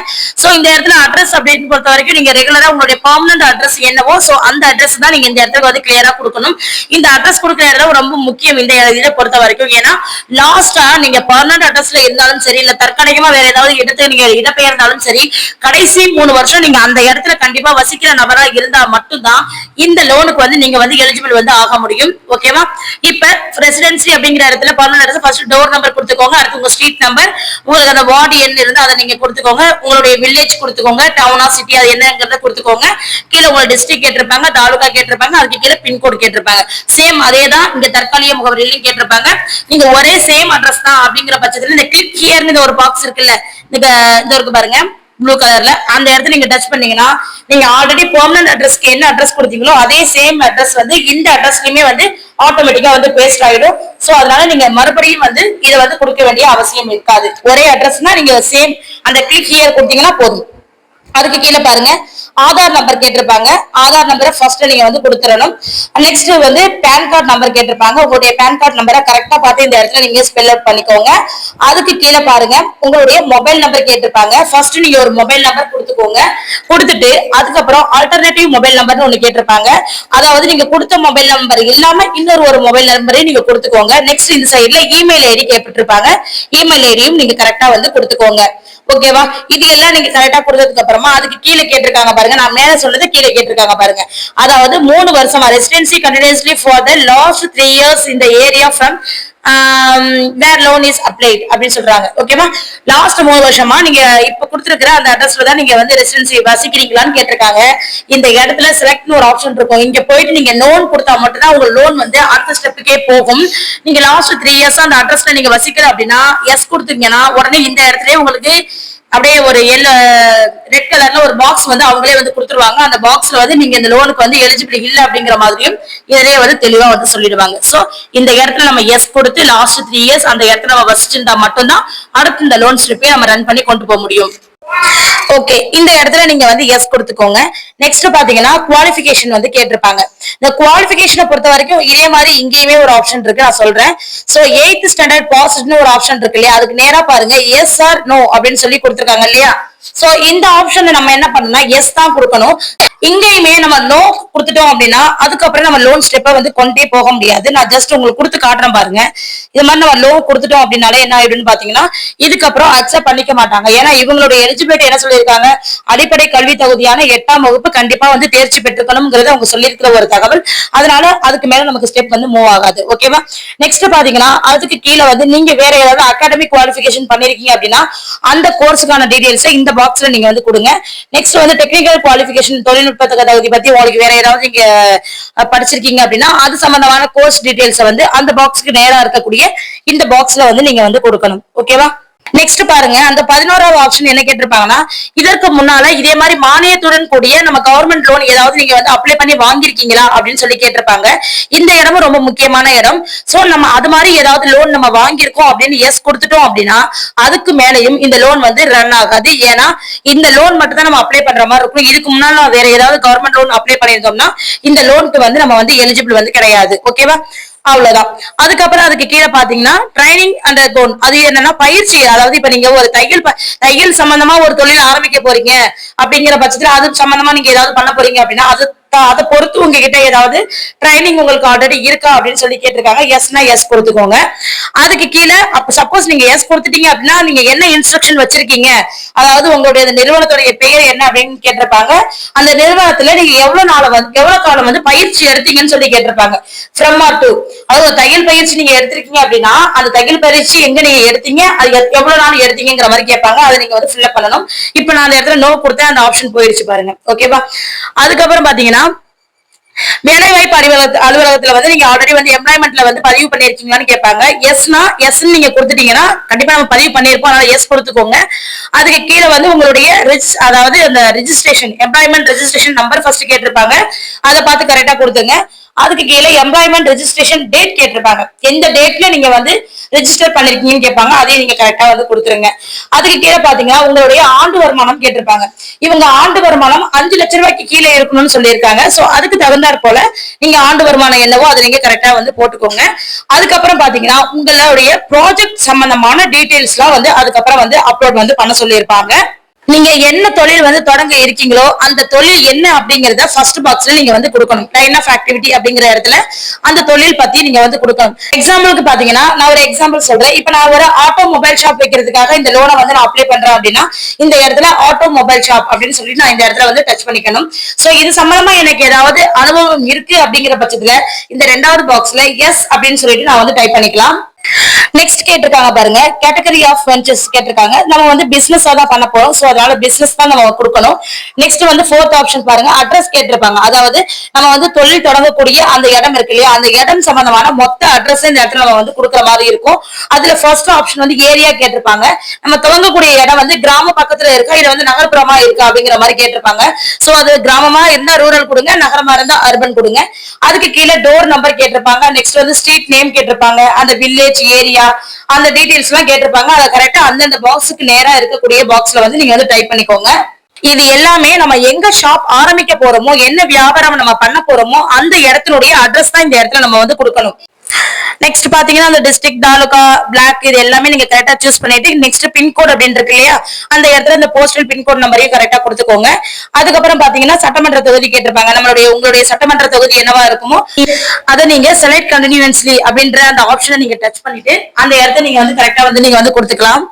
சோ இந்த இடத்துல அட்ரஸ் அப்படின்னு பொறுத்த வரைக்கும் நீங்க ரெகுலரா உங்களுடைய பெர்மனன்ட் அட்ரஸ் என்னவோ சோ அந்த அட்ரஸ் தான் நீங்க இந்த இடத்துல வந்து கிளியரா கொடுக்கணும். இந்த அட்ரஸ் கொடுக்கிற இடம் ரொம்ப முக்கியம் இந்த இதை பொறுத்த வரைக்கும். ஏன்னா லாஸ்டா நீங்க பெர்மனன்ட் அட்ரஸ்ல இருந்தாலும் சரி இல்ல தற்காலிகமா வேற ஏதாவது இடத்துக்கு நீங்க இடம்பெயர்ந்தாலும் சரி கடைசி 3 வருஷம் நீங்க அந்த இடத்துல கண்டிப்பா வசிக்கிற நபரா இருந்தா மட்டும்தான் இந்த லோனுக்கு வந்து நீங்க வந்து எலிஜிபிள் வந்து ஆக முடியும். ஓகேவா? இப்ப ரெசிடென்சி அப்படிங்கிற இடத்துல பர்மனன்ட் ஃபர்ஸ்ட் டோர் நம்பர் கொடுத்துக்கோங்க. அடுத்து உங்க ஸ்ட்ரீட் நம்பர், உங்களுக்கு அந்த வார்டு எண் இருந்து அதை நீங்க கொடுத்துக்கோங்க. உங்களுடைய வில்லேஜ் கொடுத்துக்கோங்க, டவுனா சிட்டி அது என்னங்கிறத கொடுத்துக்கோங்க. கீழே உங்க டிஸ்ட்ரிக்ட் கேட்டிருப்பாங்க, தாலுகா கேட்டிருப்பாங்க, அதுக்கு கீழே பின்கோடு கேட்டிருப்பாங்க. சேம் அதே தான் இங்க தற்காலிக முகவரியிலையும் கேட்டிருப்பாங்க. நீங்க ஒரே சேம் அட்ரஸ் தான் அப்படிங்கிற பட்சத்துல இந்த கிளிக் ஹியர்னு ஒரு பாக்ஸ் இருக்குல்ல, இந்த இருக்கு பாருங்க ப்ளூ கலர்ல, அந்த இடத்துல நீங்க டச் பண்ணீங்கன்னா நீங்க ஆல்ரெடி பெர்மனன்ட் அட்ரஸ்க்கு என்ன அட்ரஸ் கொடுத்தீங்களோ அதே சேம் அட்ரஸ் வந்து இந்த அட்ரஸ்லயுமே வந்து ஆட்டோமேட்டிக்கா வந்து பேஸ்ட் ஆயிடும். சோ அதனால நீங்க மறுபடியும் வந்து இதை வந்து கொடுக்க வேண்டிய அவசியம் இருக்காது. ஒரே அட்ரஸ்னா நீங்க சேம் அந்த கிளிக் ஹியர் கொடுத்தீங்கன்னா போதும். அதுக்கு கீழே பாருங்க ஆதார் நம்பர் கேட்டிருப்பாங்க. ஆதார் நம்பரை ஃபர்ஸ்ட் நீங்க வந்து கொடுத்துடணும். நெக்ஸ்ட் வந்து பேன் கார்டு நம்பர் கேட்டிருப்பாங்க. உங்களுடைய பேன் கார்டு நம்பரை கரெக்டா பார்த்து இந்த இடத்துல நீங்க ஸ்பெல் அவுட் பண்ணிக்கோங்க. அதுக்கு கீழே பாருங்க உங்களுடைய மொபைல் நம்பர் கேட்டிருப்பாங்க. ஃபர்ஸ்ட் நீங்க ஒரு மொபைல் நம்பர் கொடுத்துக்கோங்க. கொடுத்துட்டு அதுக்கப்புறம் ஆல்டர்னேட்டிவ் மொபைல் நம்பர்னு ஒண்ணு கேட்டிருப்பாங்க. அதாவது நீங்க கொடுத்த மொபைல் நம்பர் இல்லாம இன்னொரு மொபைல் நம்பரையும் நீங்க கொடுத்துக்கோங்க. நெக்ஸ்ட் இந்த சைட்ல இமெயில் ஐடி கேட்டிருப்பாங்க. இமெயில் ஐடியும் நீங்க கரெக்டா வந்து கொடுத்துக்கோங்க. ஓகேவா? இது எல்லாம் நீங்க கரெக்டா கொடுத்ததுக்கு அப்புறமா அதுக்கு கீழே கேட்டிருக்காங்க பாருங்க, நான் மேல சொன்னது கீழே கேட்டிருக்காங்க பாருங்க. அதாவது 3 வருஷமா residency continuously for the last 3 years in the area from where loan is applied அப்படின்னு சொல்றாங்க. ஓகேவா? லாஸ்ட் 3 வருஷமா நீங்க இப்ப கொடுத்திருக்கிற அந்த அட்ரஸ்ல தான் நீங்க வந்து ரெசிடென்சி வசிக்கிறீங்களான்னு கேட்டிருக்காங்க. இந்த இடத்துல செலக்ட்னு ஒரு ஆப்ஷன் இருக்கும். இங்க போயிட்டு நீங்க லோன் கொடுத்தா மட்டும்தான் உங்க லோன் வந்து அடுத்த ஸ்டெப்புக்கே போகும். நீங்க லாஸ்ட் 3 years அந்த அட்ரஸ்ல நீங்க வசிக்கிற அப்படின்னா எஸ் கொடுத்தீங்கன்னா உடனே இந்த இடத்துல உங்களுக்கு அப்படியே ஒரு ரெட் கலர்ல ஒரு பாக்ஸ் வந்து அவங்களே வந்து கொடுத்துருவாங்க. அந்த பாக்ஸ்ல வந்து நீங்க இந்த லோனுக்கு வந்து எலிஜிபிள் இல்ல அப்படிங்கிற மாதிரியும் இதுலயே வந்து தெளிவா வந்து சொல்லிடுவாங்க. சோ இந்த இடத்துல நம்ம எஸ் கொடுத்து லாஸ்ட் 3 இயர்ஸ் அந்த இடத்துல நம்ம வசிச்சிருந்தா மட்டும்தான் அடுத்து இந்த லோன் ஸ்லிப்பை நம்ம ரன் பண்ணி கொண்டு போக முடியும். ஓகே, இந்த இடத்துல நீங்க வந்து எஸ் கொடுத்துக்கோங்க. நெக்ஸ்ட் பாத்தீங்கன்னா குவாலிஃபிகேஷன் வந்து கேட்டிருப்பாங்க. இந்த குவாலிஃபிகேஷனை பொறுத்த வரைக்கும் இதே மாதிரி இங்கேயுமே ஒரு ஆப்ஷன் இருக்கு, நான் சொல்றேன். சோ 8th ஸ்டாண்டர்ட் பாஸ்ட்னு ஒரு ஆப்ஷன் இருக்கு இல்லையா, அதுக்கு நேரா பாருங்க எஸ் ஆர் நோ அப்படின்னு சொல்லி கொடுத்துருக்காங்க இல்லையா. சோ இந்த ஆப்ஷன்ல நம்ம என்ன பண்ணணும்னா எஸ் தான் கொடுக்கணும். இங்கேயுமே நம்ம நோ கொடுத்துட்டோம் அப்படின்னா அதுக்கப்புறம் நம்ம லோன் ஸ்டெப்பை வந்து கொண்டே போக முடியாது. நான் ஜஸ்ட் உங்களுக்கு கொடுத்து காட்டுறேன் பாருங்க. இது மாதிரி நம்ம லோ கொடுத்துட்டோம் அப்படின்னாலே என்ன ஆயிடும்னு பாத்தீங்கன்னா இதுக்கப்புறம் அக்செப்ட் பண்ணிக்க மாட்டாங்க. ஏன்னா இவங்களுடைய எலிஜிபிலிட்டி என்ன சொல்லியிருக்காங்க, அடிப்படை கல்வி தகுதியான 8ஆம் வகுப்பு கண்டிப்பா வந்து தேர்ச்சி பெற்றுக்கணும்ங்கிறது அவங்க சொல்லியிருக்கிற ஒரு தகவல். அதனால அதுக்கு மேல நமக்கு ஸ்டெப் வந்து மூவ் ஆகாது. ஓகேவா. நெக்ஸ்ட் பாத்தீங்கன்னா அதுக்கு கீழே வந்து நீங்க வேற ஏதாவது அகாடமிக் குவாலிஃபிகேஷன் பண்ணிருக்கீங்க அப்படின்னா அந்த கோர்ஸுக்கான டீடைல்ஸ் இந்த பாக்ஸ்ல நீங்க வந்து கொடுங்க. நெக்ஸ்ட் வந்து டெக்னிக்கல் குவாலிஃபிகேஷன் தொழில்நுட்ப தகுதி பத்தி உங்களுக்கு வேற ஏதாவது நீங்க படிச்சிருக்கீங்க அப்படின்னா அது சம்பந்தமான கோர்ஸ் டீடைல்ஸ் வந்து அந்த பாக்ஸ்க்கு நேரா இருக்கக்கூடிய இந்த பாக்ஸ்ல வந்து நீங்க வந்து கொடுக்கணும். ஓகேவா. நெக்ஸ்ட் பாருங்க, அந்த 11வது ஆப்ஷன் என்ன கேட்டிருப்பாங்கன்னா இதற்கு முன்னால இதே மாதிரி மானியத்துடன் கூடிய நம்ம கவர்மெண்ட் லோன் ஏதாவது நீங்க வந்து அப்ளை பண்ணி வாங்கிருக்கீங்களா அப்படின்னு சொல்லி கேட்டிருப்பாங்க. இந்த இடமும் ரொம்ப முக்கியமான இடம். சோ நம்ம அது மாதிரி ஏதாவது லோன் நம்ம வாங்கியிருக்கோம் அப்படின்னு எஸ் கொடுத்துட்டோம் அப்படின்னா அதுக்கு மேலையும் இந்த லோன் வந்து ரன் ஆகாது. ஏன்னா இந்த லோன் மட்டும் தான் நம்ம அப்ளை பண்ற மாதிரி இருக்கும். இதுக்கு முன்னால நம்ம வேற ஏதாவது கவர்மெண்ட் லோன் அப்ளை பண்ணியிருந்தோம்னா இந்த லோனுக்கு வந்து நம்ம வந்து எலிஜிபிள் வந்து கிடையாது. ஓகேவா. அவ்வளவுதான். அதுக்கப்புறம் அதுக்கு கீழே பாத்தீங்கன்னா ட்ரைனிங் அண்ட் லோன், அது என்னன்னா பயிற்சி. அதாவது இப்ப நீங்க ஒரு தையல் சம்பந்தமா ஒரு தொழில் ஆரம்பிக்க போறீங்க அப்படிங்கிற பட்சத்துல அது சம்பந்தமா நீங்க ஏதாவது பண்ண போறீங்க அப்படின்னா அதை பொறுத்து உங்ககிட்ட ஏதாவது ட்ரைனிங் உங்களுக்கு ஆல்ரெடி இருக்கா அப்படின்னு சொல்லி கேட்டிருக்காங்க. எஸ்னா எஸ் கொடுத்துக்கோங்க. அதுக்கு கீழே அப்ப சப்போஸ் நீங்க எஸ் கொடுத்துட்டீங்க அப்படின்னா நீங்க என்ன இன்ஸ்ட்ரக்ஷன் வச்சிருக்கீங்க, அதாவது உங்களுடைய நிறுவனத்துடைய பெயர் என்ன அப்படின்னு கேட்டிருப்பாங்க. அந்த நிறுவனத்துல நீங்க எவ்வளவு காலம் வந்து பயிற்சி எடுத்தீங்கன்னு சொல்லி கேட்டிருப்பாங்க. ஃப்ரம் ஆர் டு, அதாவது தையல் பயிற்சி நீங்க எடுத்திருக்கீங்க அப்படின்னா அந்த தையல் பயிற்சி எங்க நீங்க எடுத்தீங்க, அது எவ்வளவு நாள் எடுத்தீங்கிற மாதிரி கேட்பாங்க. அதை நீங்க வந்து ஃபில்அப் பண்ணணும். இப்ப நான் அந்த இடத்துல நோ கொடுத்தேன், அந்த ஆப்ஷன் போயிடுச்சு பாருங்க. ஓகேவா. அதுக்கப்புறம் பாத்தீங்கன்னா வேலைவாய்ப்பு அலுவலகத்துல வந்து நீங்க ஆல்ரெடி வந்து எம்ப்ளாய்மெண்ட்ல வந்து பதிவு பண்ணிருக்கீங்களான்னு கேட்பாங்க. எஸ்னா எஸ் நீங்க கொடுத்துட்டீங்கன்னா கண்டிப்பா நம்ம பதிவு பண்ணிருப்போம், அதனால எஸ் கொடுத்துக்கோங்க. அதுக்கு கீழே வந்து உங்களுடைய அதாவது அந்த registration employment registration number first கேட்டிருப்பாங்க, அதை பார்த்து கரெக்டா கொடுத்துங்க. அதுக்கு கீழே எம்ப்ளாய்மெண்ட் ரெஜிஸ்ட்ரேஷன் டேட் கேட்டிருப்பாங்க, எந்த டேட்ல நீங்க வந்து ரெஜிஸ்டர் பண்ணிருக்கீங்கன்னு கேட்பாங்க, அதையும் நீங்க கரெக்டா வந்து கொடுத்துருங்க. அதுக்கு கீழே பாத்தீங்கன்னா உங்களுடைய ஆண்டு வருமானம் கேட்டிருப்பாங்க. இவங்க ஆண்டு வருமானம் 5 லட்சம் ரூபாய்க்கு கீழே இருக்கணும்னு சொல்லியிருக்காங்க. சோ அதுக்கு தகுந்தாற் போல நீங்க ஆண்டு வருமானம் என்னவோ அதை நீங்க கரெக்டா வந்து போட்டுக்கோங்க. அதுக்கப்புறம் பாத்தீங்கன்னா உங்களுடைய ப்ராஜெக்ட் சம்பந்தமான டீடைல்ஸ் எல்லாம் வந்து அதுக்கப்புறம் வந்து அப்லோட் வந்து பண்ண சொல்லியிருப்பாங்க. நீங்க என்ன தொழில் வந்து தொடங்க இருக்கீங்களோ அந்த தொழில் என்ன அப்படிங்கறத ஃபர்ஸ்ட் பாக்ஸ்ல நீங்க வந்து கொடுக்கணும். லைன் ஆஃப் ஆக்டிவிட்டி அப்படிங்கிற இடத்துல அந்த தொழில் பத்தி நீங்க வந்து கொடுக்கணும். எக்ஸாம்பிளுக்கு பாத்தீங்கன்னா நான் ஒரு எக்ஸாம்பிள் சொல்றேன். இப்ப நான் ஒரு ஆட்டோ மொபைல் ஷாப் வைக்கிறதுக்காக இந்த லோனை வந்து நான் அப்ளை பண்றேன் அப்படின்னா இந்த இடத்துல ஆட்டோ மொபைல் ஷாப் அப்படின்னு சொல்லிட்டு நான் இந்த இடத்துல வந்து டச் பண்ணிக்கணும். சோ இது சம்பந்தமா எனக்கு ஏதாவது அனுபவம் இருக்கு அப்படிங்கிற பட்சத்துல இந்த 2வது பாக்ஸ்ல எஸ் அப்படின்னு சொல்லிட்டு நான் வந்து டைப் பண்ணிக்கலாம். நெக்ஸ்ட் கேட்டிருக்காங்க பாருங்க, கேட்டகரி ஆஃப் வெஞ்சர்ஸ் கேட்டிருக்காங்க. நம்ம வந்து பிசினஸ் தான் பண்ண போறோம். சோ அதனால பிசினஸ் தான் நம்ம கொடுக்கணும். நெக்ஸ்ட் வந்து 4th ஆப்ஷன் பாருங்க, அட்ரஸ் கேட்டிருப்பாங்க. அதாவது நம்ம வந்து தொழில் தொடங்கக்கூடிய அந்த இடம் இருக்கு இல்லையா, அந்த இடம் சம்பந்தமான மொத்த அட்ரஸ் இந்த இடத்துல நம்ம வந்து கொடுக்குற மாதிரி இருக்கும். அதுல ஃபர்ஸ்ட் ஆப்ஷன் வந்து ஏரியா கேட்டிருப்பாங்க. நம்ம துவங்கக்கூடிய இடம் வந்து கிராம பக்கத்துல இருக்கா இல்ல வந்து நகர்ப்புறமா இருக்கா அப்படிங்கிற மாதிரி கேட்டிருப்பாங்க. சோ அது கிராமமா இருந்தா ரூரல் கொடுங்க, நகரமா இருந்தா அர்பன் கொடுங்க. அதுக்கு கீழே டோர் நம்பர் கேட்டிருப்பாங்க. நெக்ஸ்ட் வந்து ஸ்ட்ரீட் நேம் கேட்டிருப்பாங்க, அந்த வில்லேஜ் ஏரியா அந்த டீடைல்ஸ் எல்லாம் கேட்டிருப்பாங்க. அதை கரெக்டா அந்தந்த பாக்ஸுக்கு நேரா இருக்கக்கூடிய பாக்ஸ்ல வந்து நீங்க வந்து டைப் பண்ணிக்கோங்க. இது எல்லாமே நம்ம எங்க ஷாப் ஆரம்பிக்க போறோமோ என்ன வியாபாரம் நம்ம பண்ண போறோமோ அந்த இடத்தினுடைய அட்ரஸ் தான் இந்த இடத்துல நம்ம வந்து கொடுக்கணும். நெக்ஸ்ட் பாத்தீங்கன்னா அந்த டிஸ்ட்ரிக்ட், தாலுகா, பிளாக் இது எல்லாமே நீங்க கரெக்டா சூஸ் பண்ணிட்டு நெக்ஸ்ட் பின்கோட் அப்படின்னு இருக்கு இல்லையா, அந்த இடத்துல இந்த போஸ்டல் பின்கோட் நம்பரையும் கரெக்டா கொடுத்துக்கோங்க. அதுக்கப்புறம் பாத்தீங்கன்னா சட்டமன்ற தொகுதி கேட்டிருப்பாங்க. உங்களுடைய சட்டமன்ற தொகுதி என்னவா இருக்குமோ அதை நீங்க செலக்ட் கண்டினியூஸ்லி அப்படின்ற அந்த ஆப்ஷனை நீங்க டச் பண்ணிட்டு அந்த இடத்த நீங்க வந்து கரெக்டா வந்து நீங்க வந்து கொடுத்துக்கலாம்.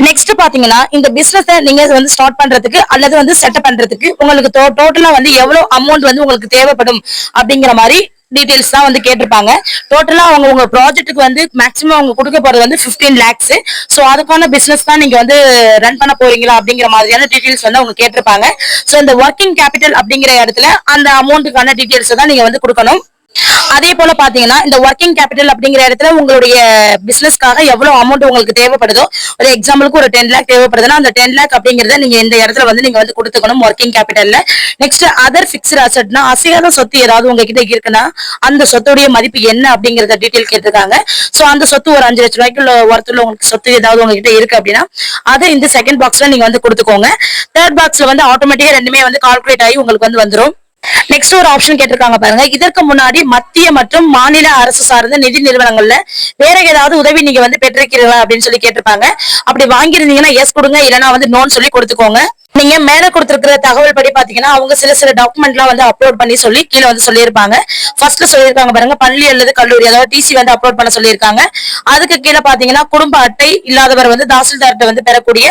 நெக்ஸ்ட் பாத்தீங்கன்னா இந்த பிசினஸ் நீங்க வந்து ஸ்டார்ட் பண்றதுக்கு அல்லது வந்து செட்டப் பண்றதுக்கு உங்களுக்கு டோட்டலா வந்து எவ்வளவு அமௌண்ட் வந்து உங்களுக்கு தேவைப்படும் அப்படிங்கிற மாதிரி டீடைல்ஸ் தான் வந்து கேட்டிருப்பாங்க. டோட்டலா உங்க ப்ராஜெக்ட்டுக்கு வந்து மேக்ஸிமம் அவங்க கொடுக்க போறது வந்து 15 lakhs. சோ அதுக்கான பிசினஸ் தான் நீங்க வந்து ரன் பண்ண போறீங்களா அப்படிங்கிற மாதிரியான டீடைல்ஸ் வந்து அவங்க கேட்டிருப்பாங்க. சோ இந்த ஒர்க்கிங் கேபிட்டல் அப்படிங்கிற இடத்துல அந்த அமௌண்ட்டுக்கான டீடைல்ஸ் தான் நீங்க வந்து கொடுக்கணும். அதே போல பாத்தீங்கன்னா இந்த ஒர்க்கிங் கேபிட்டல் அப்படிங்கிற இடத்துல உங்களுடைய பிசினஸ்க்காக எவ்வளவு அமௌண்ட் உங்களுக்கு தேவைப்படுதோ, ஒரு எக்ஸாம்பிளுக்கு ஒரு 10 லேக் தேவைப்படுதுன்னா அந்த 10 லேக் அப்படிங்கறத நீங்க இந்த இடத்துல வந்து நீங்க வந்து கொடுத்துக்கணும் ஒர்க்கிங் கேபிட்டல்ல. நெக்ஸ்ட் அதர் பிக்ஸ்ட் அசெட்னா அசையாத சொத்து ஏதாவது உங்ககிட்ட இருக்குன்னா அந்த சொத்துடைய மதிப்பு என்ன அப்படிங்கறத டீடைல் கேட்டிருக்காங்க. சோ அந்த சொத்து ஒரு 5 லட்சம் ரூபாய்க்குள்ள ஒருத்தர் உங்களுக்கு சொத்து ஏதாவது உங்ககிட்ட இருக்கு அப்படின்னா அதை இந்த செகண்ட் பாக்ஸ்ல நீங்க வந்து கொடுத்துக்கோங்க. தேர்ட் பாக்ஸ்ல வந்து ஆட்டோமேட்டிக்கா ரெண்டுமே வந்து கால்குலேட் ஆகி உங்களுக்கு வந்து வந்துரும். நெக்ஸ்ட் ஒரு ஆப்ஷன் கேட்டிருக்காங்க பாருங்க. இதற்கு முன்னாடி மத்திய மற்றும் மாநில அரசு சார்ந்த நிதி நிறுவனங்கள்ல வேற ஏதாவது உதவி நீங்க வந்து பெற்றிருக்கீங்களா அப்படின்னு சொல்லி கேட்டிருப்பாங்க. அப்படி வாங்கியிருந்தீங்கன்னா எஸ் கொடுங்க, இல்லைன்னா வந்து நோன்னு சொல்லி கொடுத்துக்கோங்க. நீங்க மேல கொடுத்திருக்கிற தகவல் படி பாத்தீங்கன்னா அவங்க சில டாக்குமெண்ட் எல்லாம் வந்து அப்லோட் பண்ணி சொல்லி கீழே வந்து சொல்லியிருப்பாங்க. ஃபர்ஸ்ட்ல சொல்லியிருக்காங்க பாருங்க, பள்ளி அல்லது கல்லூரி, அதாவது டிசி வந்து அப்லோட் பண்ண சொல்லியிருக்காங்க. அதுக்கு கீழே பாத்தீங்கன்னா குடும்ப அட்டை இல்லாதவர் வந்து தாசில்தார்ட்ட வந்து பெறக்கூடிய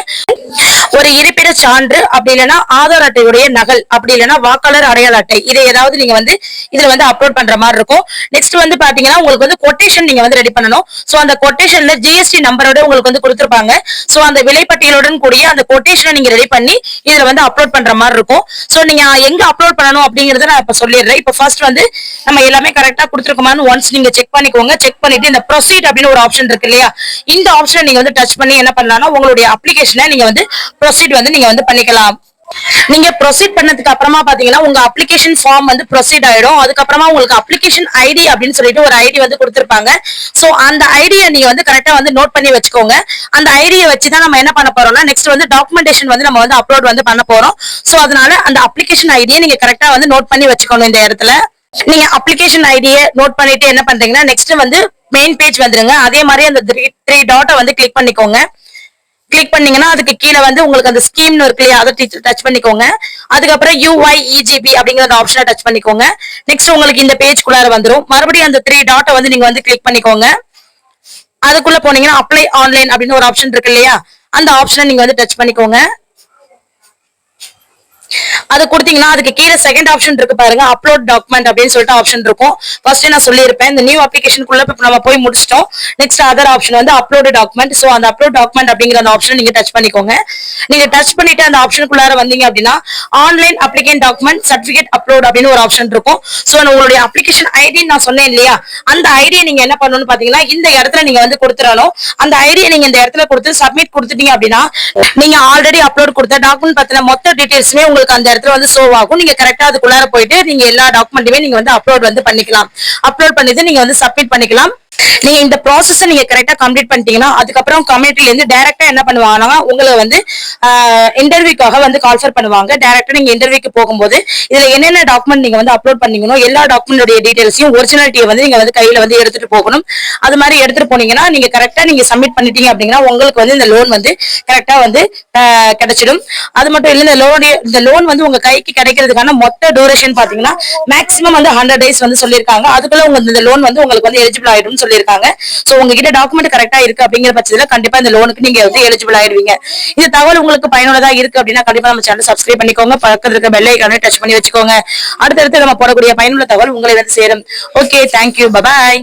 ஒரு இருப்பிட சான்று, அப்படி இல்லைன்னா ஆதார் அட்டையுடைய நகல், அப்படி இல்லைன்னா வாக்காளர் அடையாள அட்டை, இதை ஏதாவது நீங்க வந்து இதுல வந்து அப்லோட் பண்ற மாதிரி இருக்கும். நெக்ஸ்ட் வந்து பாத்தீங்கன்னா உங்களுக்கு வந்து கொட்டேஷன் நீங்க வந்து ரெடி பண்ணணும். சோ அந்த கொட்டேஷன்ல ஜிஎஸ்டி நம்பரோட உங்களுக்கு வந்து கொடுத்திருப்பாங்க. சோ அந்த விலைப்பட்டியலுடன் கூடிய அந்த கொட்டேஷனை நீங்க ரெடி பண்ணி இதுல வந்து அப்லோட் பண்ற மாதிரி இருக்கும். சோ நீங்க எங்க அப்லோட் பண்ணணும் அப்படிங்கறத நான் இப்ப சொல்லிடுறேன். இப்ப ஃபர்ஸ்ட் வந்து நம்ம எல்லாமே கரெக்டா கொடுத்துருக்கோமான்னு ஒன்ஸ் நீங்க செக் பண்ணிக்கோங்க. செக் பண்ணிட்டு இந்த ப்ரொசீட் அப்படின்னு ஒரு ஆப்ஷன் இருக்கு இல்லையா, இந்த ஆப்ஷனை நீங்க வந்து டச் பண்ணி என்ன பண்ணலாம்னா உங்களுடைய அப்ளிகேஷனை நீங்க வந்து ப்ரொசீட் வந்து நீங்க வந்து பண்ணிக்கலாம். நீங்க ப்ரொசீட் பண்ணதுக்கு அப்புறமா பாத்தீங்கன்னா உங்க அப்ளிகேஷன் ஃபார்ம் வந்து ப்ரொசீட் ஆயிடும். அதுக்கப்புறமா உங்களுக்கு அப்ளிகேஷன் ஐடி அப்படின்னு சொல்லிட்டு ஒரு ஐடி வந்து கொடுத்திருப்பாங்க. சோ அந்த ஐடியை நீங்க வந்து கரெக்டா வந்து நோட் பண்ணி வச்சுக்கோங்க. அந்த ஐடியை வச்சுதான் நம்ம என்ன பண்ண போறோம்னா நெக்ஸ்ட் வந்து டாக்குமெண்டேஷன் வந்து நம்ம வந்து அப்லோட் வந்து பண்ண போறோம். சோ அதனால அந்த அப்ளிகேஷன் ஐடியை நீங்க கரெக்டா வந்து நோட் பண்ணி வச்சுக்கணும். இந்த இடத்துல நீங்க அப்ளிகேஷன் ஐடியை நோட் பண்ணிட்டு என்ன பண்றீங்கன்னா நெக்ஸ்ட் வந்து மெயின் பேஜ் வந்துருங்க. அதே மாதிரி அந்த த்ரீ டாட்டை வந்து கிளிக் பண்ணிக்கோங்க. கிளிக் பண்ணீங்கன்னா அதுக்கு கீழே வந்து உங்களுக்கு அந்த ஸ்கீம்னு இருக்கு இல்லையா, அதை டச் பண்ணிக்கோங்க. அதுக்கப்புறம் UIEGB அப்படிங்கிற அந்த ஆப்ஷனை டச் பண்ணிக்கோங்க. நெக்ஸ்ட் உங்களுக்கு இந்த பேஜ்குள்ளார வந்துரும். மறுபடியும் அந்த 3 டாட்டை வந்து நீங்க வந்து கிளிக் பண்ணிக்கோங்க. அதுக்குள்ள போனீங்கன்னா அப்ளை ஆன்லைன் அப்படின்னு ஒரு ஆப்ஷன் இருக்கு இல்லையா, அந்த ஆப்ஷனை நீங்க வந்து டச் பண்ணிக்கோங்க. அது கொடுத்தீங்கன்னா அதுக்கு கீழே செகண்ட் ஆப்ஷன் இருக்கு பாருங்க, அப்லோட் டாக்குமெண்ட் அப்படின்னு சொல்லிட்டு ஆப்ஷன் இருக்கும். ஃபர்ஸ்ட் நான் சொல்லியிருப்பேன் இந்த நியூ அப்ளிகேஷனுக்குள்ள நம்ம போய் முடிச்சிட்டோம். நெக்ஸ்ட் அதர் ஆப்ஷன் வந்து அப்லோட் டாக்குமெண்ட். சோ அந்த அப்லோட் டாக்குமெண்ட் அப்படிங்கிற அந்த ஆப்ஷன் நீங்க டச் பண்ணிக்கோங்க. நீங்க டச் பண்ணிட்டு அந்த ஆப்ஷனுக்குள்ளார வந்தீங்க அப்படின்னா online application document certificate upload அப்படின்னு ஒரு ஆப்ஷன் இருக்கும். சோ உங்களுடைய அப்ளிகேஷன் ஐடி நான் சொன்னேன் இல்லையா, அந்த ஐடியை நீங்க என்ன பண்ணணும்னு பாத்தீங்கன்னா இந்த இடத்துல நீங்க வந்து கொடுத்துடணும். அந்த ஐடியை நீங்க இந்த இடத்துல கொடுத்து சப்மிட் கொடுத்துட்டீங்க அப்படின்னா நீங்க ஆல்ரெடி அப்லோட் கொடுத்த டாக்குமெண்ட் பத்தின மொத்த டீடைல்ஸ்மே உங்களுக்கு அந்த இடத்துல வந்து ஷோ ஆகும். நீங்க கரெக்டா அதுக்குள்ளார போயிட்டு நீங்க எல்லா டாக்குமெண்ட்டுமே நீங்க வந்து அப்லோட் வந்து பண்ணிக்கலாம். அப்லோட் பண்ணிட்டு நீங்க வந்து சப்மிட் பண்ணிக்கலாம். நீங்க இந்த ப்ராசஸ் நீங்க கரெக்டா கம்ப்ளீட் பண்ணிட்டீங்கன்னா அதுக்கப்புறம் கம்யூனிட்டில இருந்து டைரக்டா என்ன பண்ணுவாங்கன்னா உங்களை வந்து இன்டர்வியூக்காக வந்து கால்ஃபர் பண்ணுவாங்க. டைரக்டா நீங்க இன்டர்வியூக்கு போகும்போது இதுல என்னென்ன டாக்குமெண்ட் நீங்க வந்து அப்லோட் பண்ணீங்களோ எல்லா டாக்குமெண்டோட டீடைல்ஸையும் ஒரிஜினாலிட்டியை வந்து நீங்க வந்து கையில வந்து எடுத்துட்டு போகணும். அது மாதிரி எடுத்துட்டு போனீங்கன்னா நீங்க கரெக்டா நீங்க சப்மிட் பண்ணிட்டீங்க அப்படின்னா உங்களுக்கு வந்து இந்த லோன் வந்து கரெக்டா வந்து கிடைச்சிடும். அது மட்டும் இல்ல இந்த லோன் வந்து உங்க கைக்கு கிடைக்கிறதுக்கான மொத்த டூரேஷன் பாத்தீங்கன்னா மேக்ஸிமம் வந்து 100 days வந்து சொல்லியிருக்காங்க. அதுக்குள்ள உங்க இந்த லோன் வந்து உங்களுக்கு வந்து எலிஜிபிள் ஆயிடும் சொல்லியிருக்காங்க. சோ உங்ககிட்ட டாக்குமெண்ட் கரெக்டா இருக்கு அப்படிங்கிற பட்சத்துல கண்டிப்பா இந்த லோனுக்கு நீங்க வந்து எலிஜிபிள் ஆயிருவீங்க. இந்த தகவல் உங்களுக்கு பயனுள்ளதா இருக்கு அப்படின்னா கண்டிப்பா நம்ம சேனல் சப்ஸ்கிரைப் பண்ணிக்கோங்க. பக்கத்துல இருக்க பெல் ஐகானை டச் பண்ணி வச்சுக்கோங்க. அடுத்தடுத்து நம்ம போடக்கூடிய பயனுள்ள தகவல் உங்களை வந்து சேரும். Okay, thank you, by.